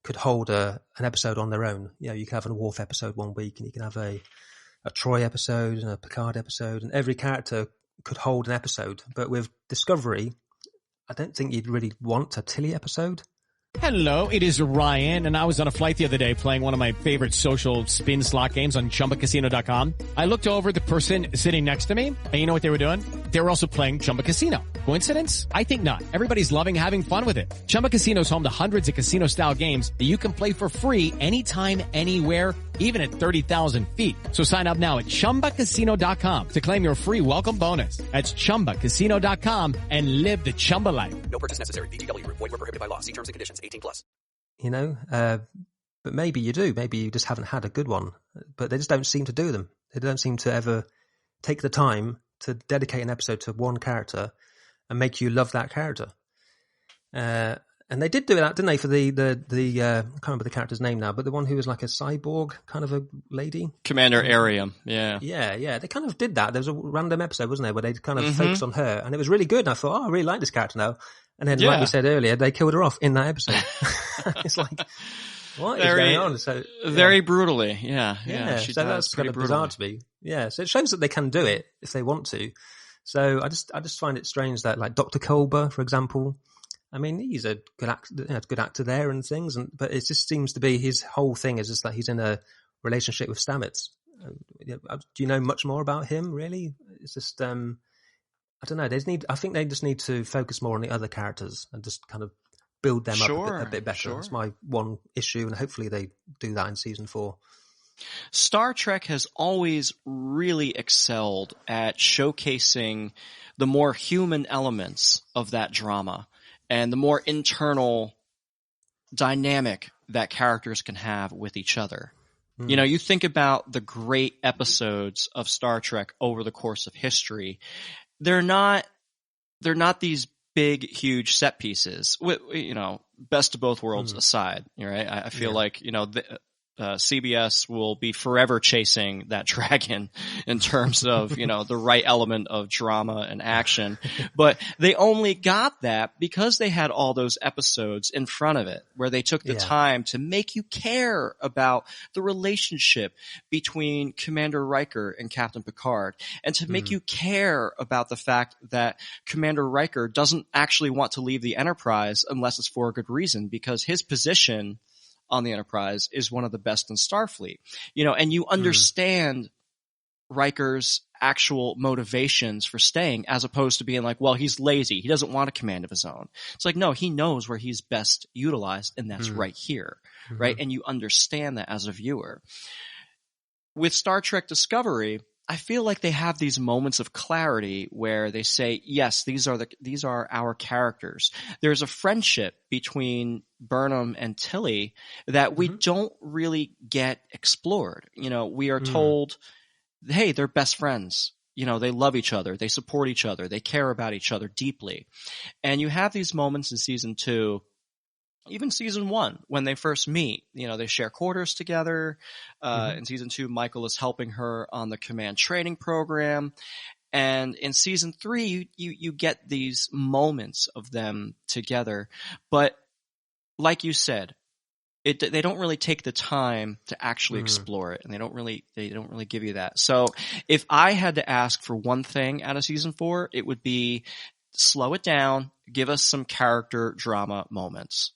S6: could hold an episode on their own. You know, you could have a Worf episode one week, and you can have a Troy episode and a Picard episode, and every character could hold an episode. But with Discovery, I don't think you'd really want a Tilly episode.
S1: Hello, it is Ryan, and I was on a flight the other day playing one of my favorite social spin slot games on ChumbaCasino.com. I looked over at the person sitting next to me, and you know what they were doing? They were also playing Chumba Casino. Coincidence? I think not. Everybody's loving having fun with it. Chumba Casino is home to hundreds of casino-style games that you can play for free anytime, anywhere, even at 30,000 feet. So sign up now at ChumbaCasino.com to claim your free welcome bonus. That's ChumbaCasino.com and live the Chumba life.
S2: No purchase necessary. VGW Group. Void where prohibited by law. See terms and conditions. 18+.
S6: You know, but maybe you do. Maybe you just haven't had a good one. But they just don't seem to do them. They don't seem to ever take the time to dedicate an episode to one character and make you love that character. And they did do that, didn't they, for the I can't remember the character's name now, but the one who was like a cyborg kind of a lady?
S5: Commander Arium, yeah.
S6: Yeah. They kind of did that. There was a random episode, wasn't there, where they kind of focused on her, and it was really good, and I thought, I really like this character now. And then, like we said earlier, they killed her off in that episode. It's like, what is going on? So,
S5: very brutally, yeah.
S6: She so that's kind of bizarre to me. Yeah, so it shows that they can do it if they want to. So I just find it strange that, like, Dr. Culber, for example, I mean, he's a good actor there and things, but it just seems to be his whole thing is just that he's in a relationship with Stamets. Do you know much more about him, really? It's just, I don't know. I think they just need to focus more on the other characters and just kind of build them up a bit better. Sure. That's my one issue, and hopefully they do that in season 4.
S5: Star Trek has always really excelled at showcasing the more human elements of that drama and the more internal dynamic that characters can have with each other. You know, you think about the great episodes of Star Trek over the course of history. They're not these big, huge set pieces. You know, best of both worlds aside, right? I feel like, you know, CBS will be forever chasing that dragon in terms of, the right element of drama and action. But they only got that because they had all those episodes in front of it where they took the time to make you care about the relationship between Commander Riker and Captain Picard, and to make you care about the fact that Commander Riker doesn't actually want to leave the Enterprise unless it's for a good reason, because his position on the Enterprise is one of the best in Starfleet, and you understand Riker's actual motivations for staying, as opposed to being like, well, he's lazy, he doesn't want a command of his own. It's like, no, he knows where he's best utilized, and that's right here, right? And you understand that as a viewer. With Star Trek Discovery, I feel like they have these moments of clarity where they say, yes, these are our characters. There's a friendship between Burnham and Tilly that we don't really get explored. We are told, hey, they're best friends. They love each other. They support each other. They care about each other deeply. And you have these moments in season 2, even season 1, when they first meet, they share quarters together. In season 2, Michael is helping her on the command training program. And in season 3, you get these moments of them together. But like you said, they don't really take the time to actually explore it, and they don't really give you that. So if I had to ask for one thing out of season 4, it would be slow it down, give us some character drama moments.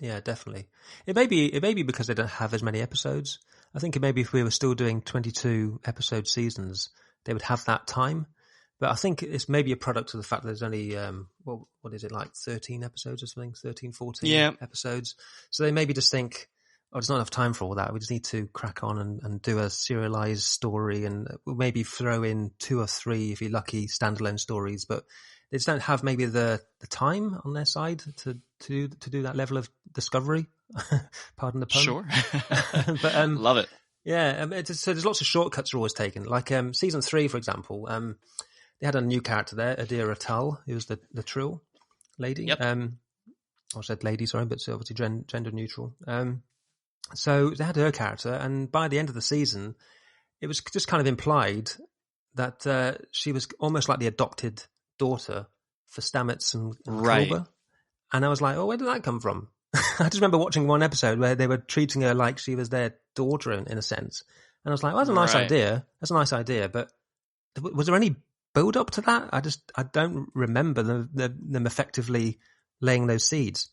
S6: Yeah, definitely. It may be because they don't have as many episodes. I think maybe if we were still doing 22 episode seasons, they would have that time. But I think it's maybe a product of the fact that there's only, what is it, like 13 episodes or something? 13, 14 episodes. So they maybe just think, there's not enough time for all that. We just need to crack on and do a serialized story, and we'll maybe throw in 2 or 3, if you're lucky, standalone stories. But they just don't have maybe the time on their side to do that level of discovery. Pardon the pun.
S5: Sure.
S6: But
S5: love it.
S6: Yeah, so there's lots of shortcuts are always taken. Like season 3, for example, they had a new character there, Adira Tull, who was the Trill lady.
S5: Yep.
S6: I said lady, sorry, but it's obviously gender neutral. So they had her character, and by the end of the season, it was just kind of implied that she was almost like the adopted daughter for Stamets and Culber. And I was like, where did that come from? I just remember watching one episode where they were treating her like she was their daughter in a sense. And I was like, that's a nice idea. That's a nice idea. But was there any build up to that? I don't remember them effectively laying those seeds.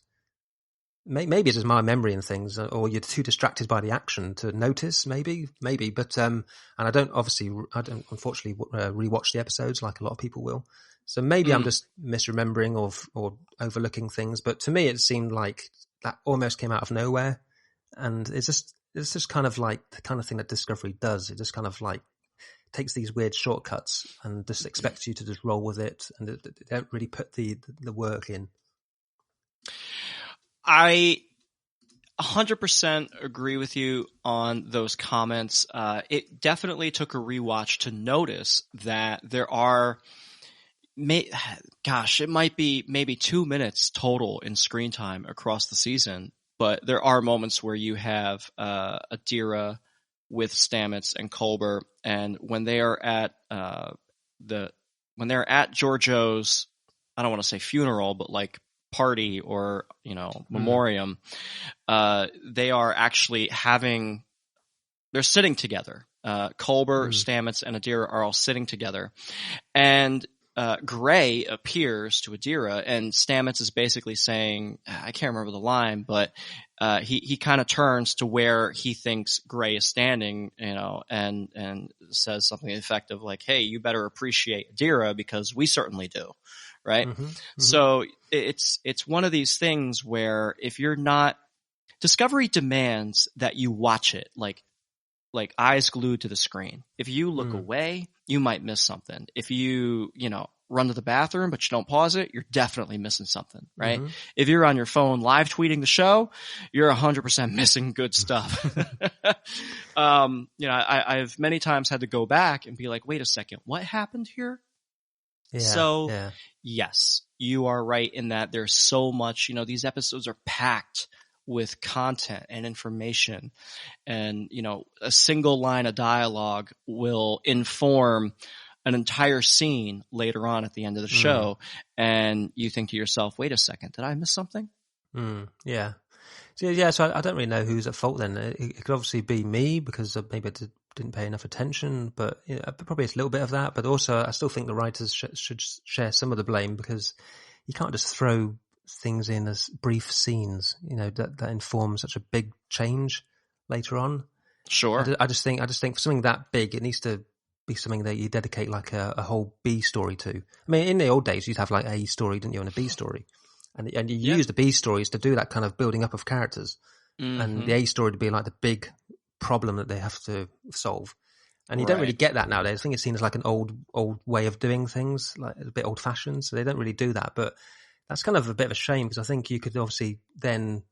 S6: Maybe it's just my memory and things, or you're too distracted by the action to notice. Maybe. But and I don't unfortunately rewatch the episodes like a lot of people will. So maybe I'm just misremembering or overlooking things. But to me, it seemed like that almost came out of nowhere, and it's just kind of like the kind of thing that Discovery does. It just kind of like takes these weird shortcuts and just expects you to just roll with it, and they don't really put the work in.
S5: I 100% agree with you on those comments. It definitely took a rewatch to notice that there are, it might be maybe 2 minutes total in screen time across the season, but there are moments where you have Adira with Stamets and Culber, and when they are at Giorgio's, I don't want to say funeral, but like party or memoriam, they are actually they're sitting together. Culber, Stamets, and Adira are all sitting together, and Gray appears to Adira, and Stamets is basically saying, I can't remember the line, but he kind of turns to where he thinks Gray is standing, and says something effective like, hey, you better appreciate Adira because we certainly do. Right. So it's one of these things where if you're not, Discovery demands that you watch it like eyes glued to the screen. If you look away, you might miss something. If you run to the bathroom, but you don't pause it, you're definitely missing something, right? If you're on your phone live tweeting the show, you're 100% missing good stuff. I've many times had to go back and be like, wait a second, what happened here? Yes, you are right in that there's so much, these episodes are packed with content and information. And, you know, a single line of dialogue will inform an entire scene later on at the end of the show. And you think to yourself, wait a second, did I miss something?
S6: Yeah. So I don't really know who's at fault then. It could obviously be me because maybe I didn't pay enough attention, but you know, probably it's a little bit of that. But also, I still think the writers should share some of the blame, because you can't just throw things in as brief scenes, you know, that inform such a big change later on.
S5: Sure.
S6: I just think for something that big, it needs to be something that you dedicate like a whole B story to. I mean, in the old days, you'd have like A story, didn't you, and a B story. And you use the B stories to do that kind of building up of characters. And the A story to be like the big problem that they have to solve. And you don't really get that nowadays. I think it's seen as like an old way of doing things, like a bit old fashioned. So they don't really do that. But that's kind of a bit of a shame, because I think you could obviously then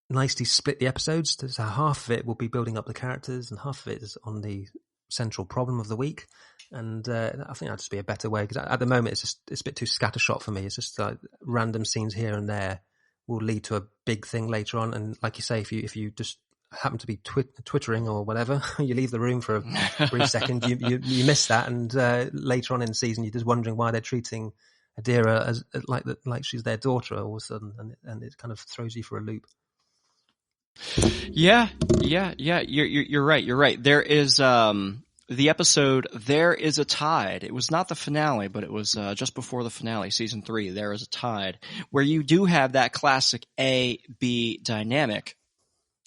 S6: nicely split the episodes. So half of it will be building up the characters and half of it is on the central problem of the week. And I think that'd just be a better way, because at the moment it's a bit too scattershot for me. It's just like random scenes here and there will lead to a big thing later on. And like you say, if you just happen to be twittering or whatever, you leave the room for a brief second, you miss that, and later on in the season you're just wondering why they're treating Adira as like she's their daughter all of a sudden, and it kind of throws you for a loop.
S5: Yeah. You're right. There is the episode "There Is a Tide." It was not the finale, but it was just before the finale, season 3. There is a tide, where you do have that classic A-B dynamic,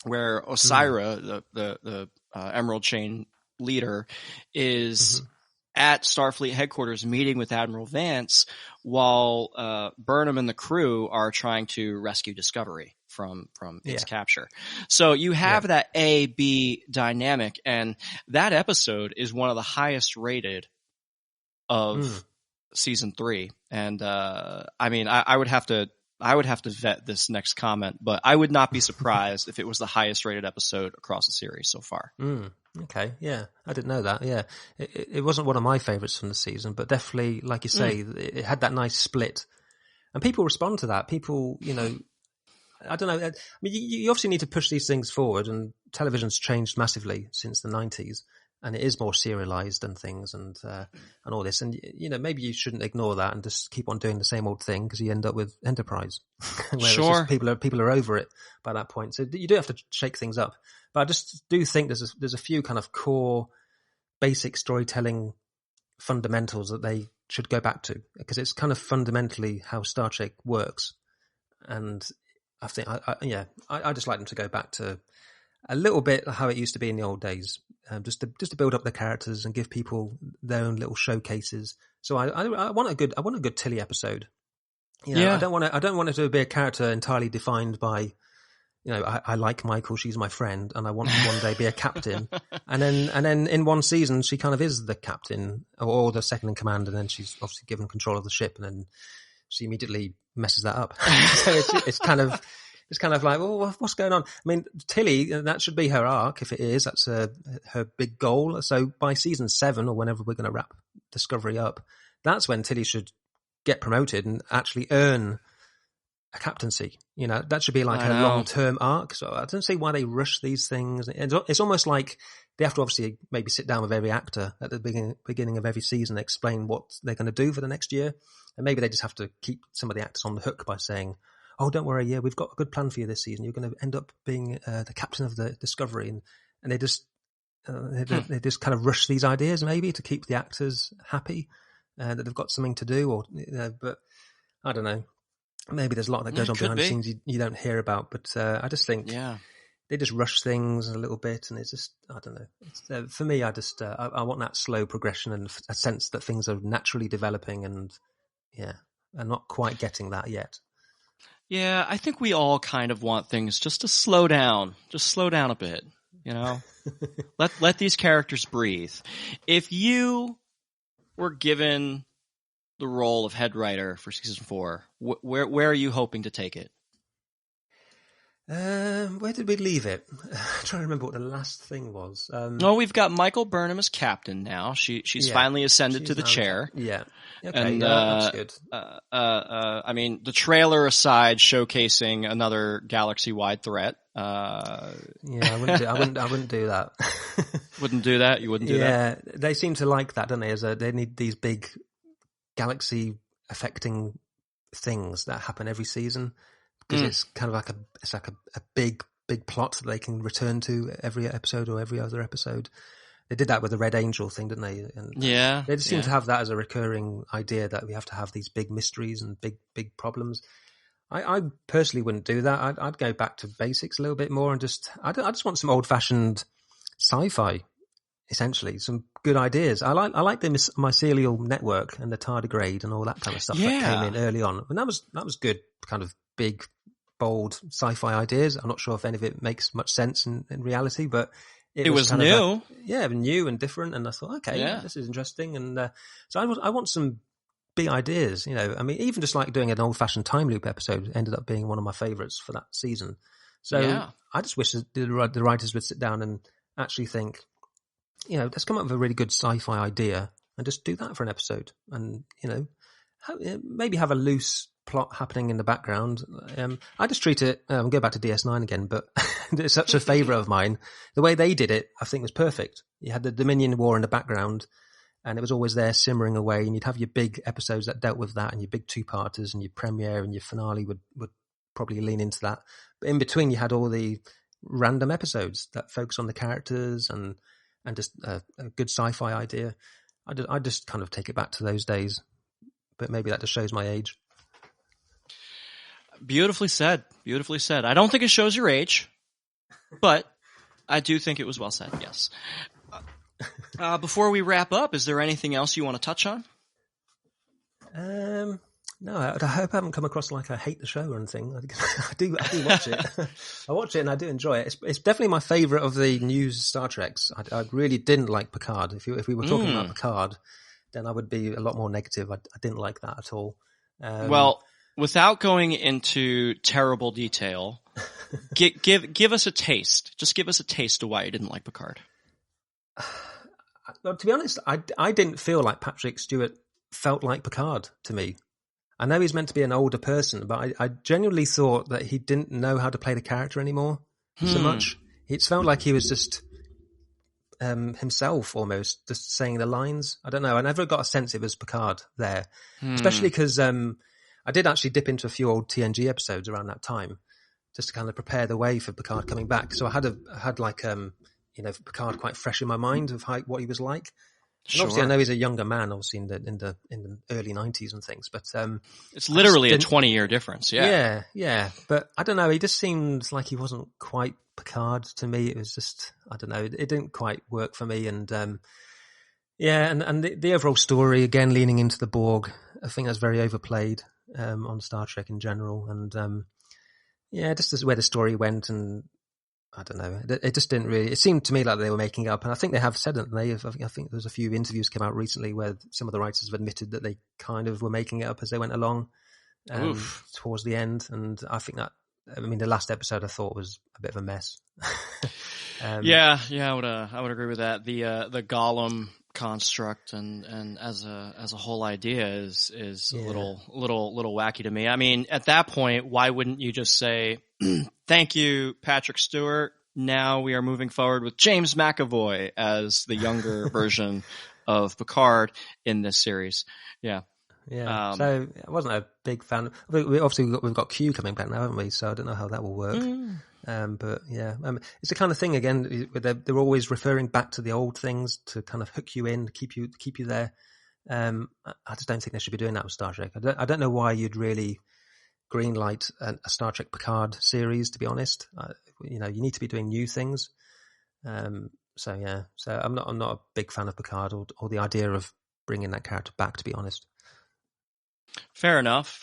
S5: where Osira, the Emerald Chain leader, is at Starfleet headquarters meeting with Admiral Vance, while Burnham and the crew are trying to rescue Discovery from its capture. So you have that A-B dynamic, and that episode is one of the highest rated of season 3. And I mean, I would have to vet this next comment, but I would not be surprised if it was the highest rated episode across the series so far.
S6: Okay, yeah, I didn't know that. Yeah, it wasn't one of my favorites from the season, but definitely, like you say, it had that nice split, and people respond to that. People, you know, I don't know. I mean, you obviously need to push these things forward, and television's changed massively since the 90s, and it is more serialized and things, and all this. And you know, maybe you shouldn't ignore that and just keep on doing the same old thing, because you end up with Enterprise. Sure, people are over it by that point. So you do have to shake things up. But I just do think there's a few kind of core, basic storytelling fundamentals that they should go back to, because it's kind of fundamentally how Star Trek works. And I think, I just like them to go back to a little bit how it used to be in the old days, just to build up the characters and give people their own little showcases. So I want a good Tilly episode. You know, I don't want it to be a character entirely defined by, you know, I like Michael, she's my friend, and I want to one day be a captain. and then in one season she kind of is the captain or the second in command, and then she's obviously given control of the ship, and then she immediately messes that up. So it's kind of like, well, what's going on? I mean, Tilly, that should be her arc. If it is, that's her big goal. So by season 7, or whenever we're going to wrap Discovery up, that's when Tilly should get promoted and actually earn a captaincy. You know, that should be like a long-term arc. So I don't see why they rush these things. It's almost like they have to obviously maybe sit down with every actor at the beginning of every season, explain what they're going to do for the next year. And maybe they just have to keep some of the actors on the hook by saying, oh, don't worry, yeah, we've got a good plan for you this season. You're going to end up being the captain of the Discovery. And they just they just kind of rush these ideas maybe to keep the actors happy that they've got something to do. Or but I don't know. Maybe there's a lot that goes on behind the scenes you don't hear about, but I just think they just rush things a little bit, and it's just, I don't know. It's, for me, I just I want that slow progression and a sense that things are naturally developing, and I'm not quite getting that yet.
S5: Yeah, I think we all kind of want things just to slow down a bit, you know. let these characters breathe. If you were given the role of head writer for season 4, where are you hoping to take it?
S6: Where did we leave it? I'm trying to remember what the last thing was.
S5: We've got Michael Burnham as captain now. She's finally ascended to the chair.
S6: Yeah. Okay,
S5: and
S6: that's good.
S5: I mean, the trailer aside, showcasing another galaxy-wide threat.
S6: I wouldn't do that.
S5: Wouldn't do that? You wouldn't do that?
S6: Yeah, they seem to like that, don't they? They need these big galaxy-affecting things that happen every season. Because it's kind of like a big plot that they can return to every episode or every other episode. They did that with the Red Angel thing, didn't they? And they just seem to have that as a recurring idea that we have to have these big mysteries and big problems. I personally wouldn't do that. I'd go back to basics a little bit more and I just want some old fashioned sci-fi. Essentially, some good ideas. I like the mycelial network and the tardigrade and all that kind of stuff that came in early on. And that was good, kind of big, bold sci-fi ideas. I'm not sure if any of it makes much sense in reality, but it was
S5: new.
S6: New and different. And I thought, okay, this is interesting. And so I want some big ideas. I mean, even just like doing an old-fashioned time loop episode ended up being one of my favorites for that season. So I just wish that the writers would sit down and actually think, let's come up with a really good sci-fi idea and just do that for an episode. And, maybe have a loose plot happening in the background. I just treat it, go back to DS9 again, but it's such a favourite of mine. The way they did it, I think, was perfect. You had the Dominion War in the background and it was always there simmering away, and you'd have your big episodes that dealt with that and your big two-parters, and your premiere and your finale would probably lean into that. But in between, you had all the random episodes that focus on the characters and just a good sci-fi idea. I just kind of take it back to those days, but maybe that just shows my age.
S5: Beautifully said. Beautifully said. I don't think it shows your age, but I do think it was well said. Yes. Before we wrap up, is there anything else you want to touch on?
S6: No, I hope I haven't come across like I hate the show or anything. I do watch it. I watch it and I do enjoy it. It's definitely my favourite of the new Star Treks. I really didn't like Picard. If we were talking about Picard, then I would be a lot more negative. I didn't like that at all.
S5: Well, without going into terrible detail, give us a taste. Just give us a taste of why you didn't like Picard.
S6: Well, to be honest, I didn't feel like Patrick Stewart felt like Picard to me. I know he's meant to be an older person, but I genuinely thought that he didn't know how to play the character anymore so much. It felt like he was just himself almost, just saying the lines. I don't know. I never got a sense it was Picard there, especially because I did actually dip into a few old TNG episodes around that time just to kind of prepare the way for Picard coming back. So I had Picard quite fresh in my mind of what he was like. And obviously, I know he's a younger man, obviously in the early 90s and things, but
S5: it's literally a 20-year difference.
S6: Yeah. But I don't know. He just seemed like he wasn't quite Picard to me. It was just, I don't know. It didn't quite work for me. And and the overall story, again, leaning into the Borg, I think that's very overplayed on Star Trek in general. And just where the story went, and I don't know. It just didn't really. It seemed to me like they were making it up, and I think they have said it. I think there's a few interviews came out recently where some of the writers have admitted that they kind of were making it up as they went along towards the end. And I think that, the last episode I thought was a bit of a mess.
S5: I would agree with that. The Gollum construct and as a whole idea is a little wacky to me. I mean, at that point, why wouldn't you just say, thank you, Patrick Stewart. Now we are moving forward with James McAvoy as the younger version of Picard in this series. Yeah.
S6: Yeah. So I wasn't a big fan. We've got Q coming back now, haven't we? So I don't know how that will work. But yeah, it's the kind of thing again. They're always referring back to the old things to kind of hook you in, keep you there. I just don't think they should be doing that with Star Trek. I don't know why you'd really greenlight a Star Trek Picard series. To be honest, you need to be doing new things. So I'm not a big fan of Picard or the idea of bringing that character back. To be honest.
S5: Fair enough.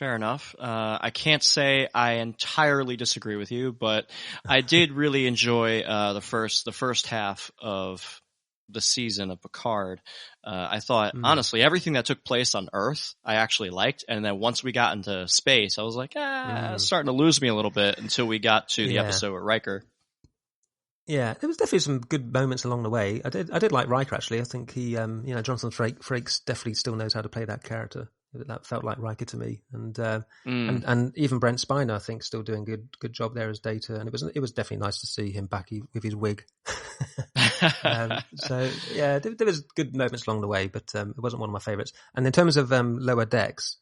S5: I can't say I entirely disagree with you, but I did really enjoy the first half of the season of Picard. I thought, honestly, everything that took place on Earth, I actually liked. And then once we got into space, I was like, it's starting to lose me a little bit until we got to the episode with Riker.
S6: Yeah, there was definitely some good moments along the way. I did like Riker, actually. I think he, Jonathan Frakes definitely still knows how to play that character. That felt like Riker to me, and even Brent Spiner, I think, still doing good job there as Data. And it was definitely nice to see him back with his wig. So yeah, there was good moments along the way, but it wasn't one of my favourites. And in terms of Lower Decks,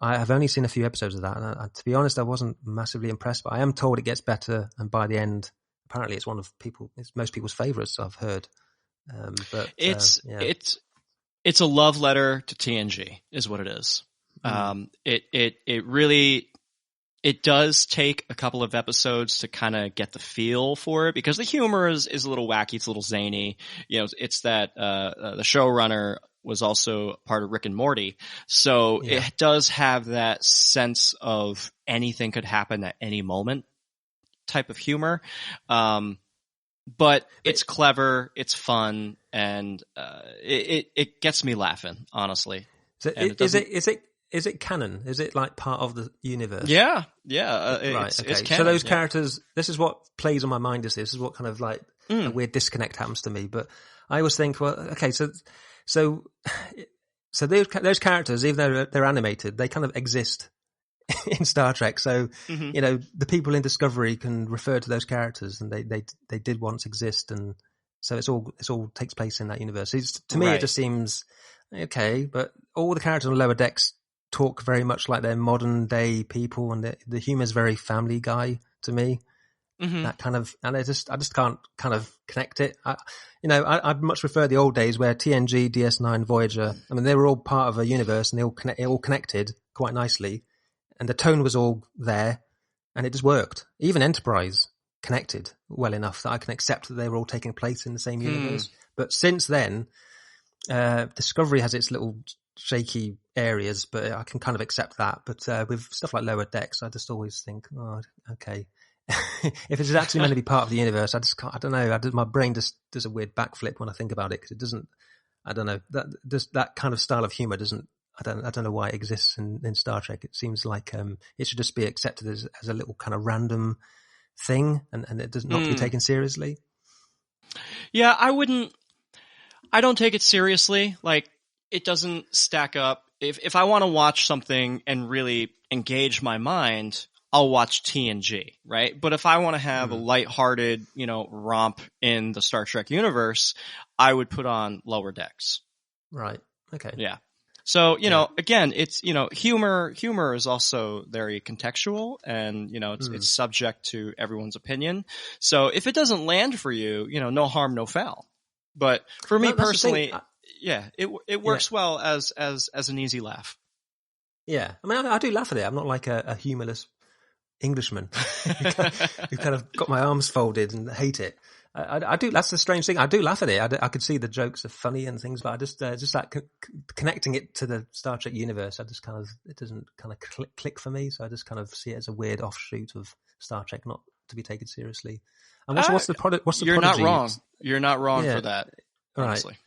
S6: I have only seen a few episodes of that, and to be honest, I wasn't massively impressed. But I am told it gets better, and by the end, apparently, it's it's most people's favourites. I've heard, but
S5: it's a love letter to TNG, is what it is. It really does take a couple of episodes to kind of get the feel for it, because the humor is a little wacky, it's a little zany. It's that the showrunner was also part of Rick and Morty, so it does have that sense of anything could happen at any moment type of humor. But it's clever, it's fun, and it gets me laughing, honestly.
S6: So is it canon? Is it like part of the universe?
S5: Yeah.
S6: Right.
S5: It's
S6: okay.
S5: canon,
S6: So those characters, this is what plays on my mind. This is what kind of like a weird disconnect happens to me. But I always think, well, okay, so those characters, even though they're animated, they kind of exist in Star Trek. So, the people in Discovery can refer to those characters, and they did once exist. And so it's all takes place in that universe. To me, it just seems okay, but all the characters on Lower Decks talk very much like they're modern day people, and the humor is very Family Guy to me. That kind of, and I just can't kind of connect it. I'd much prefer the old days where TNG, DS9, Voyager, I mean, they were all part of a universe, and they all connected quite nicely. And the tone was all there, and it just worked. Even Enterprise connected well enough that I can accept that they were all taking place in the same universe. But since then, Discovery has its little shaky areas, but I can kind of accept that. But with stuff like Lower Decks, I just always think, oh, okay. If it's actually meant to be part of the universe, I just can't. I don't know. My brain just does a weird backflip when I think about it, because it doesn't. I don't know. That kind of style of humor doesn't. I don't know why it exists in Star Trek. It seems like it should just be accepted as a little kind of random thing, and it does not to be taken seriously.
S5: Yeah, I don't take it seriously. Like, it doesn't stack up. If I want to watch something and really engage my mind, I'll watch TNG, right? But if I want to have a lighthearted, romp in the Star Trek universe, I would put on Lower Decks.
S6: Right. Okay.
S5: Yeah. So, again, it's, humor is also very contextual, and, it's subject to everyone's opinion. So if it doesn't land for you, no harm, no foul. But for me personally, it works well as an easy laugh.
S6: Yeah. I mean, I do laugh at it. I'm not like a humorless Englishman who kind of got my arms folded and hate it. I do. That's the strange thing. I do laugh at it. I could see the jokes are funny and things, but I just like connecting it to the Star Trek universe. It doesn't kind of click for me. So I just kind of see it as a weird offshoot of Star Trek, not to be taken seriously. And what's the product? What's the
S5: You're
S6: Prodigy?
S5: not wrong. You're not wrong for that. Honestly.
S6: Right.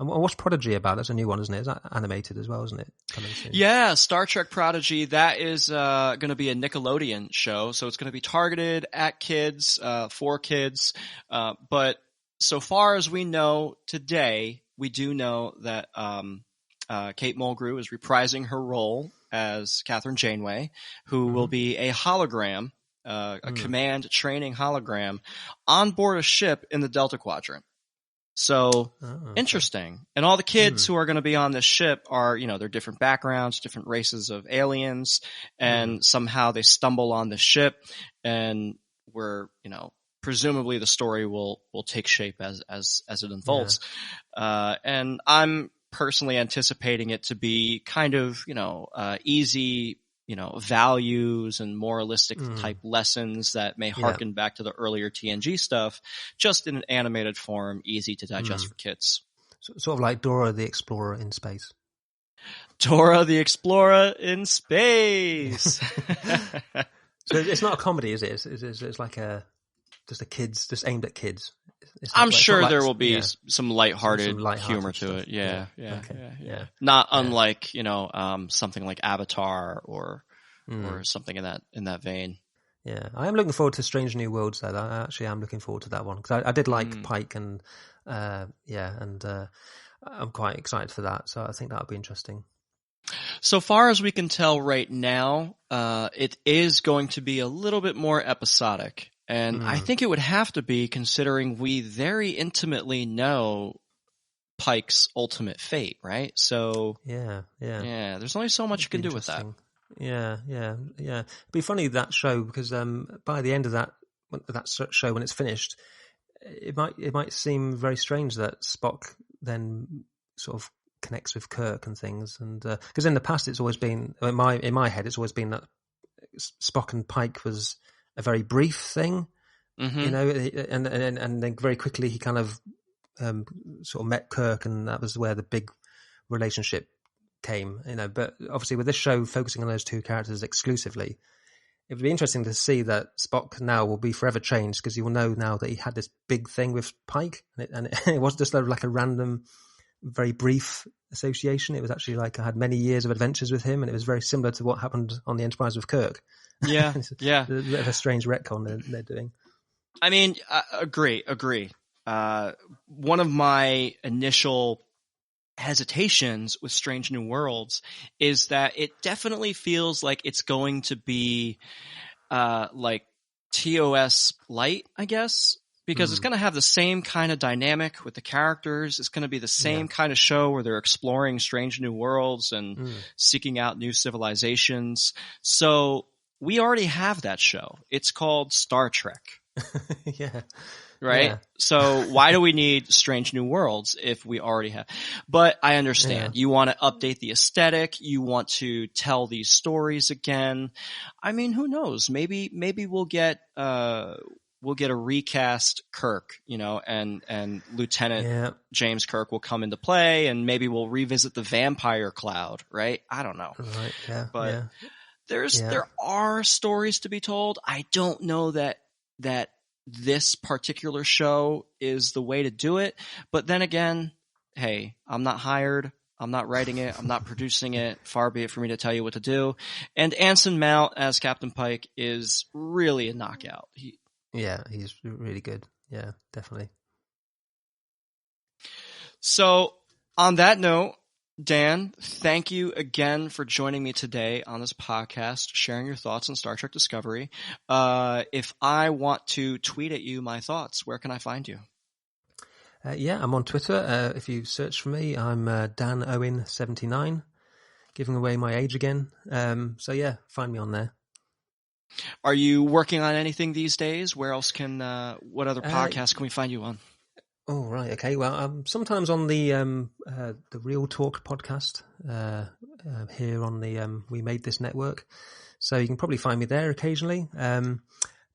S6: And what's Prodigy about? That's a new one, isn't it? Is that animated as well, isn't it? Coming soon.
S5: Yeah, Star Trek Prodigy. That is going to be a Nickelodeon show, so it's going to be targeted at kids, for kids. But so far as we know today, we do know that Kate Mulgrew is reprising her role as Catherine Janeway, who will be a hologram, a command training hologram on board a ship in the Delta Quadrant. So interesting. And all the kids who are going to be on this ship are, they're different backgrounds, different races of aliens, and somehow they stumble on the ship, and presumably the story will take shape as it unfolds. Yeah. And I'm personally anticipating it to be kind of, easy, values and moralistic type lessons that may harken back to the earlier TNG stuff, just in an animated form, easy to digest for kids.
S6: Sort of like Dora the Explorer in space.
S5: Dora the Explorer in space.
S6: So it's not a comedy, is it? It's like just aimed at kids.
S5: I'm sure there will be some lighthearted humor to
S6: stuff.
S5: it. Yeah. Not unlike, something like Avatar or something in that vein.
S6: Yeah, I am looking forward to Strange New Worlds, though. I actually am looking forward to that one because I did like Pike, and I'm quite excited for that. So I think that'll be interesting.
S5: So far as we can tell right now, it is going to be a little bit more episodic, and I think it would have to be, considering we very intimately know Pike's ultimate fate, right? So yeah. There's only so much you can do with that.
S6: Yeah. It'd be funny, that show, because by the end of that show, when it's finished, it might seem very strange that Spock then sort of connects with Kirk and things, and because in the past it's always been, in my head, it's always been that Spock and Pike was a very brief thing, and then very quickly he kind of sort of met Kirk, and that was where the big relationship came, but obviously with this show focusing on those two characters exclusively, it would be interesting to see that Spock now will be forever changed, because you will know now that he had this big thing with Pike, and it wasn't just like a random, very brief association. It was actually like I had many years of adventures with him, and it was very similar to what happened on the Enterprise with Kirk.
S5: Yeah.
S6: A bit of a strange retcon they're doing.
S5: I mean, agree. One of my initial hesitations with Strange New Worlds is that it definitely feels like it's going to be like TOS light, I guess, because it's going to have the same kind of dynamic with the characters. It's going to be the same kind of show where they're exploring strange new worlds and seeking out new civilizations. So we already have that show. It's called Star Trek.
S6: Yeah.
S5: Right?
S6: Yeah.
S5: So why do we need Strange New Worlds if we already have? But I understand. You want to update the aesthetic. You want to tell these stories again. I mean, who knows? Maybe we'll get a recast Kirk, and Lieutenant James Kirk will come into play, and maybe we'll revisit the vampire cloud, right? I don't know.
S6: Right, yeah.
S5: But there are stories to be told. I don't know that this particular show is the way to do it. But then again, hey, I'm not hired. I'm not writing it. I'm not producing it. Far be it for me to tell you what to do. And Anson Mount as Captain Pike is really a knockout.
S6: He's really good. Yeah, definitely. So on that note, Dan, thank you again for joining me today on this podcast, sharing your thoughts on Star Trek Discovery. If I want to tweet at you my thoughts, where can I find you? I'm on Twitter. If you search for me, I'm Dan Owen 79, giving away my age again. Find me on there.
S5: Are you working on anything these days? Where else what other podcasts can we find you on?
S6: Oh, right. Okay. Well, I'm sometimes on the Real Talk podcast here on the We Made This network. So you can probably find me there occasionally.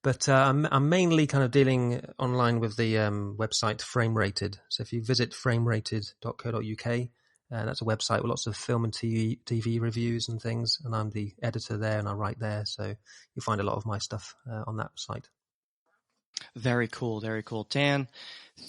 S6: But I'm mainly kind of dealing online with the website Frame Rated. So if you visit framerated.co.uk, that's a website with lots of film and TV reviews and things. And I'm the editor there, and I write there. So you'll find a lot of my stuff on that site.
S5: Very cool. Very cool. Dan,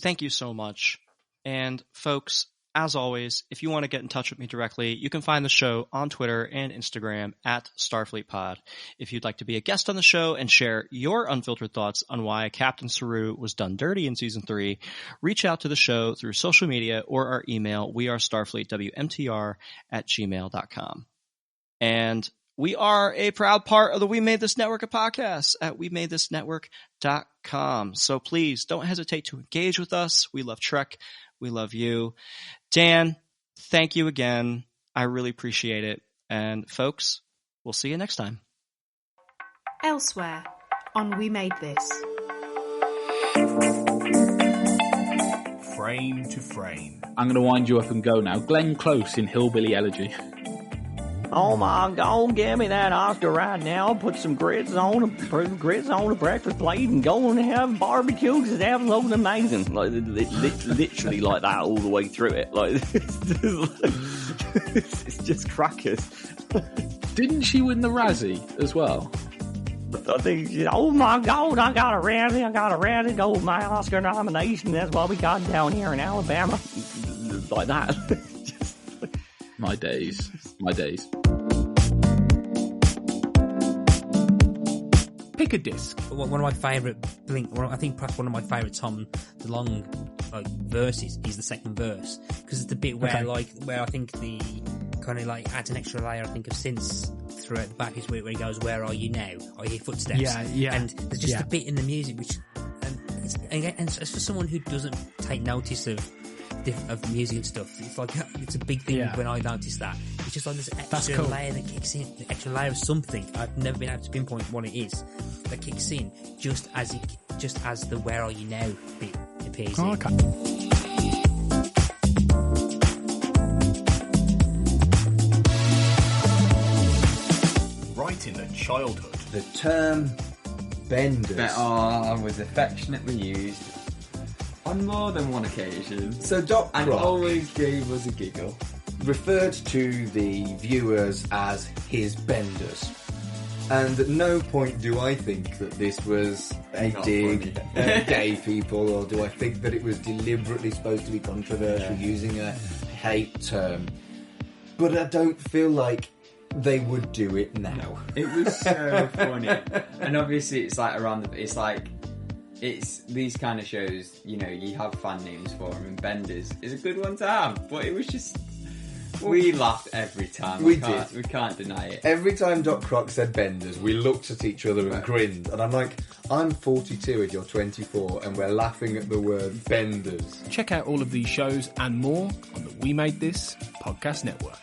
S5: thank you so much. And folks, as always, if you want to get in touch with me directly, you can find the show on Twitter and Instagram at StarfleetPod. If you'd like to be a guest on the show and share your unfiltered thoughts on why Captain Saru was done dirty in Season 3, reach out to the show through social media or our email, wearestarfleetwmtr@gmail.com. And we are a proud part of the We Made This Network of podcasts at wemadethisnetwork.com. So please don't hesitate to engage with us. We love Trek. We love you. Dan, thank you again. I really appreciate it. And folks, we'll see you next time.
S3: Elsewhere on We Made This.
S4: Frame to frame.
S9: I'm going to wind you up and go now. Glenn Close in Hillbilly Elegy.
S10: Oh my God, give me that Oscar right now. Put some grits on the breakfast plate and go and have barbecue because it's absolutely amazing. Like, literally like that all the way through it. Like, it's just crackers.
S9: Didn't she win the Razzie as well?
S10: I think, oh my God, I got a rally gold, my Oscar nomination. That's what we got down here in Alabama. Like that.
S9: My days.
S4: Pick a disc.
S11: One of my favourite I think perhaps one of my favourite Tom DeLonge verses is the second verse, because it's the bit where where I think the kind of like adds an extra layer I think of synths throughout the back is where he goes, "Where are you now? I hear footsteps."
S4: Yeah.
S11: And there's just a bit in the music which, and it's for someone who doesn't take notice of music and stuff, it's like it's a big thing when I notice that. It's just like this extra layer that kicks in, an extra layer of something. I've never been able to pinpoint what it is that kicks in just as the "Where are you now" bit appears in.
S4: Okay. Right in the childhood.
S12: The term benders
S13: was affectionately used on more than one occasion.
S12: So Doc
S13: and
S12: Brock
S13: always gave us a giggle.
S12: Referred to the viewers as his benders. And at no point do I think that this was a dig at gay people, or do I think that it was deliberately supposed to be controversial using a hate term. But I don't feel like they would do it now.
S13: It was so funny. And obviously it's these kind of shows, you have fan names for them, and Benders is a good one to have, but it was just, we laughed every time. We can't deny it.
S12: Every time Doc Croc said Benders, we looked at each other and grinned, and I'm like, I'm 42 and you're 24, and we're laughing at the word Benders.
S4: Check out all of these shows and more on the We Made This podcast network.